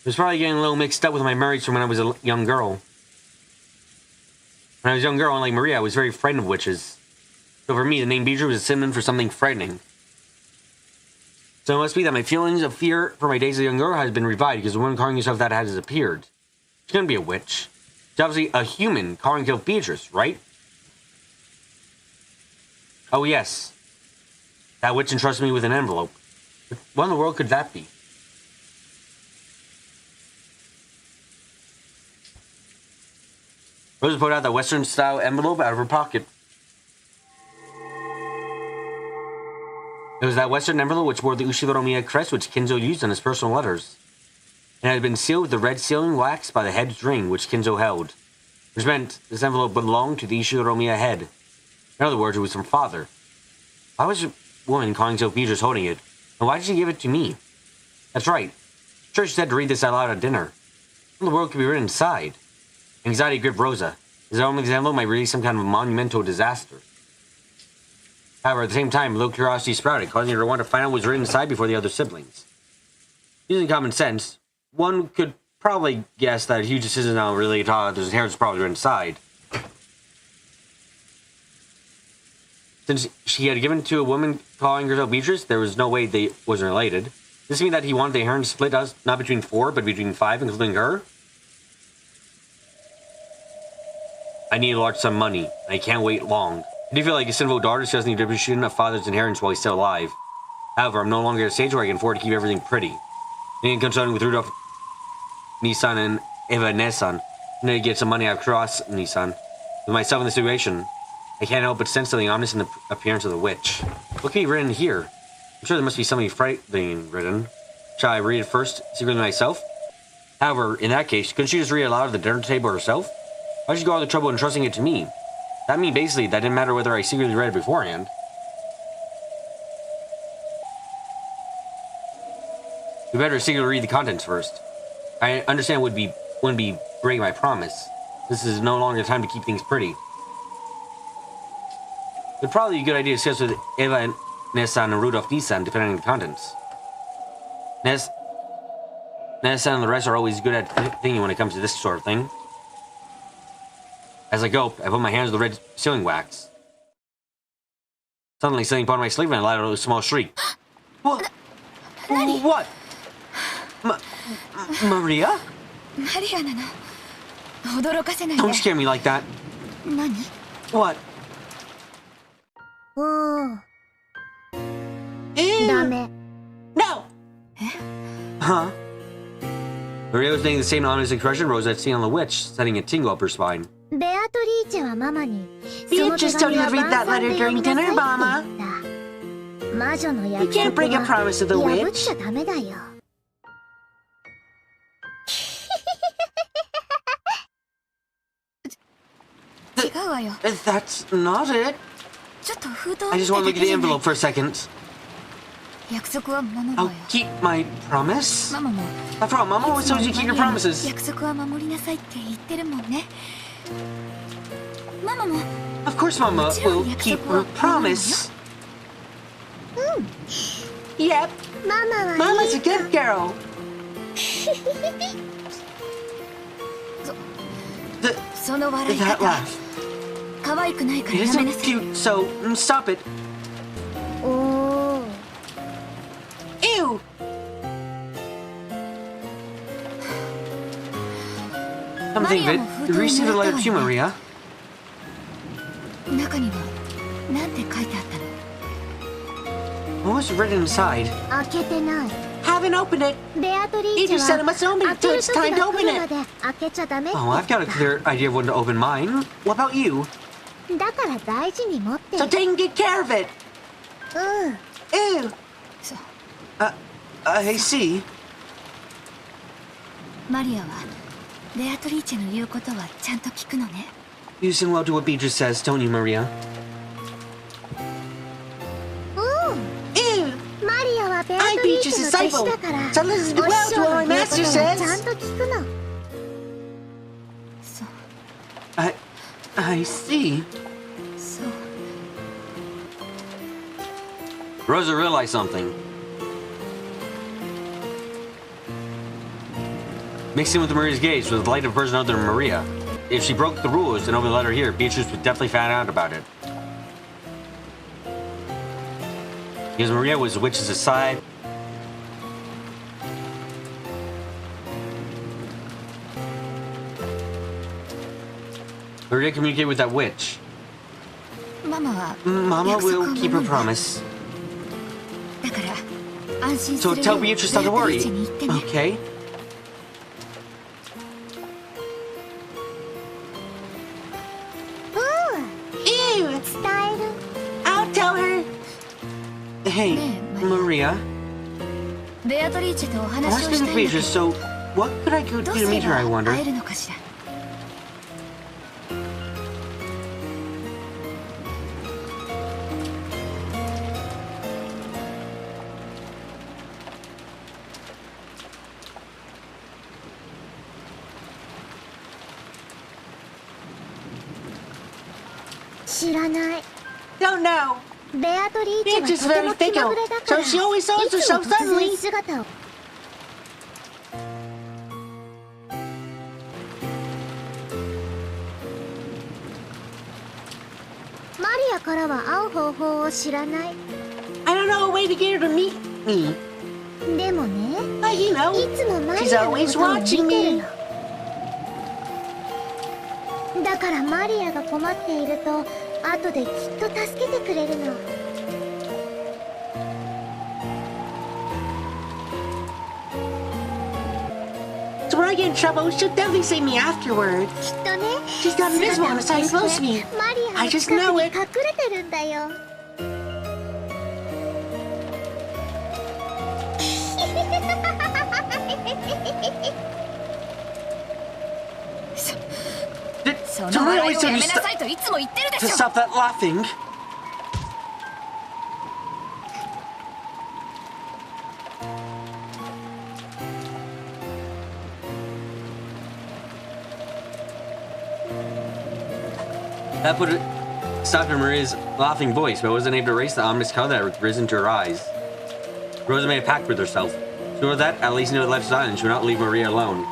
Speaker 1: was probably getting a little mixed up with my memories from when I was a young girl. When I was a young girl, unlike Maria, I was very frightened of witches. So for me, the name Beatrice was a synonym for something frightening. So it must be that my feelings of fear for my days as a young girl has been revived because the woman calling herself that has disappeared. She couldn't be a witch. She's obviously a human calling herself Beatrice, right? Oh yes. That witch entrusted me with an envelope. But what in the world could that be? Rosa pulled out that Western-style envelope out of her pocket. It was that Western envelope which bore the Ushidoromiya crest which Kinzo used on his personal letters. It had been sealed with the red sealing wax by the head's ring which Kinzo held, which meant this envelope belonged to the Ushidoromiya head. In other words, it was from father. Why was the woman calling herself Beatrice holding it, and why did she give it to me? That's right. Sure, she said to read this out loud at dinner. What in the world could be written inside? Anxiety gripped Rosa. His own envelope might release some kind of monumental disaster. However, at the same time, a little curiosity sprouted, causing her to want to find out what was written inside before the other siblings. Using common sense, one could probably guess that a huge decision now related to others' inheritance was probably written inside. Since she had given it to a woman calling herself Beatrice, there was no way they wasn't related. Does this mean that he wanted the inheritance split us not between 4, but between 5, including her? I need a large sum of money. I can't wait long. I do feel like a sinful daughter doesn't need to appreciate a father's inheritance while he's still alive. However, I'm no longer at a stage where I can afford to keep everything pretty. In conjunction with Rudolph Nissan and Eva Nissan, I need to get some money out of Cross Nissan. With myself in this situation, I can't help but sense something ominous in the appearance of the witch. What can be written here? I'm sure there must be something frightening written. Shall I read it first, secretly myself? However, in that case, couldn't she just read it aloud at the dinner table herself? Why did she go all the trouble entrusting it to me? That means basically that didn't matter whether I secretly read it beforehand. We better secretly read the contents first. I understand it wouldn't be breaking my promise. This is no longer the time to keep things pretty. It'd probably be a good idea to discuss with Eva and Nessan and Rudolph Nissan, depending on the contents. Nessan and the rest are always good at thinking when it comes to this sort of thing. As I go, I put my hands on the red sealing wax. Suddenly, something upon my sleeve and I let out a small shriek. What? What? Maria? Don't scare me like that. What? No! Huh? Maria was making the same ominous expression Rosa had seen on the witch, sending a tingle up her spine. Beatrice told you to read that letter during dinner, Mama. You can't break a promise of the witch. That's not it. I just want to look at the envelope for a second. I'll keep my promise. After all, Mama always tells you to keep your promises. Of course Mama will keep her promise. Yep. Mama's a good girl. That laugh. It isn't cute, so stop it. Come think of it, you received a letter too, Maria.
Speaker 4: 中には何て書いてあったの？
Speaker 1: What was written inside?
Speaker 7: 開けてない。
Speaker 1: Haven't opened it.
Speaker 7: ベアトリー
Speaker 1: You
Speaker 7: チェ
Speaker 1: just said
Speaker 7: は
Speaker 1: it must open
Speaker 7: 開
Speaker 1: it
Speaker 7: け
Speaker 1: till
Speaker 7: る
Speaker 1: it's
Speaker 7: 時
Speaker 1: time
Speaker 7: が
Speaker 1: to
Speaker 7: 来
Speaker 1: open
Speaker 7: るま
Speaker 1: it.
Speaker 7: で開けちゃダメって
Speaker 1: Oh,
Speaker 7: 言
Speaker 1: I've
Speaker 7: っ
Speaker 1: got a clear idea of when to open mine. What about you?
Speaker 7: た。だから大事に持ってる。
Speaker 1: So take and get care of it.
Speaker 7: うん。
Speaker 1: Ew. I see.
Speaker 4: マリアはベアトリーチェの言うことはちゃんと聞くのね。
Speaker 1: You listen well to what Beatrice says, don't you, Maria?
Speaker 7: うん。
Speaker 1: Ew.
Speaker 7: マリアはベア
Speaker 1: I'm
Speaker 7: トリーチ
Speaker 1: Beatrice's
Speaker 7: ェの弟子
Speaker 1: disciple.
Speaker 7: だから、
Speaker 1: So listen
Speaker 7: お
Speaker 1: well
Speaker 7: 師
Speaker 1: to
Speaker 7: 匠
Speaker 1: what
Speaker 7: の
Speaker 1: my
Speaker 7: 言う
Speaker 1: master
Speaker 7: ことはちゃ
Speaker 1: says.
Speaker 7: んと聞くの。
Speaker 4: そう
Speaker 1: I see.
Speaker 4: そう。
Speaker 1: Rosa realized something. Mixing with Maria's gaze was the light of a person other than Maria. If she broke the rules and opened the letter here, Beatrice would definitely find out about it. Because Maria was the witch's side. Maria communicated with that witch.
Speaker 4: ママは
Speaker 1: Mama
Speaker 4: 約束を
Speaker 1: will
Speaker 4: 守
Speaker 1: keep her
Speaker 4: る。
Speaker 1: promise.
Speaker 4: だから安心す
Speaker 1: So
Speaker 4: る
Speaker 1: tell
Speaker 4: ようベ
Speaker 1: Beatrice
Speaker 4: ア
Speaker 1: not
Speaker 4: ト
Speaker 1: to
Speaker 4: リー
Speaker 1: worry.
Speaker 4: チェに言ってね。
Speaker 1: Okay? Ew!
Speaker 7: 伝える。
Speaker 1: I'll tell her. Hey, Maria.
Speaker 4: ベアトリーチェとお
Speaker 1: I
Speaker 4: 話
Speaker 1: was
Speaker 4: をし
Speaker 1: speaking
Speaker 4: た
Speaker 1: to
Speaker 4: いんだけ
Speaker 1: Beatrice,
Speaker 4: ど、
Speaker 1: so what could I do
Speaker 4: どう
Speaker 1: to
Speaker 4: す
Speaker 1: meet
Speaker 4: れ
Speaker 1: her, I
Speaker 4: ば
Speaker 1: wonder?
Speaker 4: 会えるのかしら。
Speaker 7: 知らない。
Speaker 1: Don't know.
Speaker 7: ベアトリーチェは
Speaker 1: Beatrice is
Speaker 7: とて
Speaker 1: very
Speaker 7: も気まぐれだから、
Speaker 1: fickle, so she always
Speaker 7: い
Speaker 1: shows
Speaker 7: つも
Speaker 1: herself
Speaker 7: 突然
Speaker 1: suddenly.
Speaker 7: 姿を。マリアからは会う方法を知らない。
Speaker 1: I don't know a way to get her to meet me.
Speaker 7: でもね、
Speaker 1: But you know,
Speaker 7: いつもマ
Speaker 1: she's
Speaker 7: リアのこ
Speaker 1: always
Speaker 7: とを見
Speaker 1: watching
Speaker 7: てる
Speaker 1: me.
Speaker 7: の。だからマリアが困っていると後できっと助けてくれるの。
Speaker 1: So when I get in trouble, she'll definitely save me afterwards.
Speaker 7: きっとね、
Speaker 1: She's got invisible on the side close to me.
Speaker 7: マリア
Speaker 1: I
Speaker 7: の
Speaker 1: just
Speaker 7: 近く
Speaker 1: know
Speaker 7: に
Speaker 1: it.
Speaker 7: 隠れてるんだよ。
Speaker 4: そ
Speaker 1: So
Speaker 4: の
Speaker 1: I
Speaker 4: 笑い
Speaker 1: always
Speaker 4: を
Speaker 1: tell
Speaker 4: や
Speaker 1: you
Speaker 4: めなさいといつも言ってるで
Speaker 1: to
Speaker 4: しょ。
Speaker 1: stop that laughing. That put it stopped in Maria's laughing voice, but wasn't able to erase the ominous color that had risen to her eyes. Rosa made a pact with herself. Sure that, at least until it left silence, she would not leave Maria alone.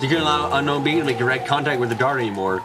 Speaker 1: She couldn't allow unknown being to make direct contact with the guard anymore.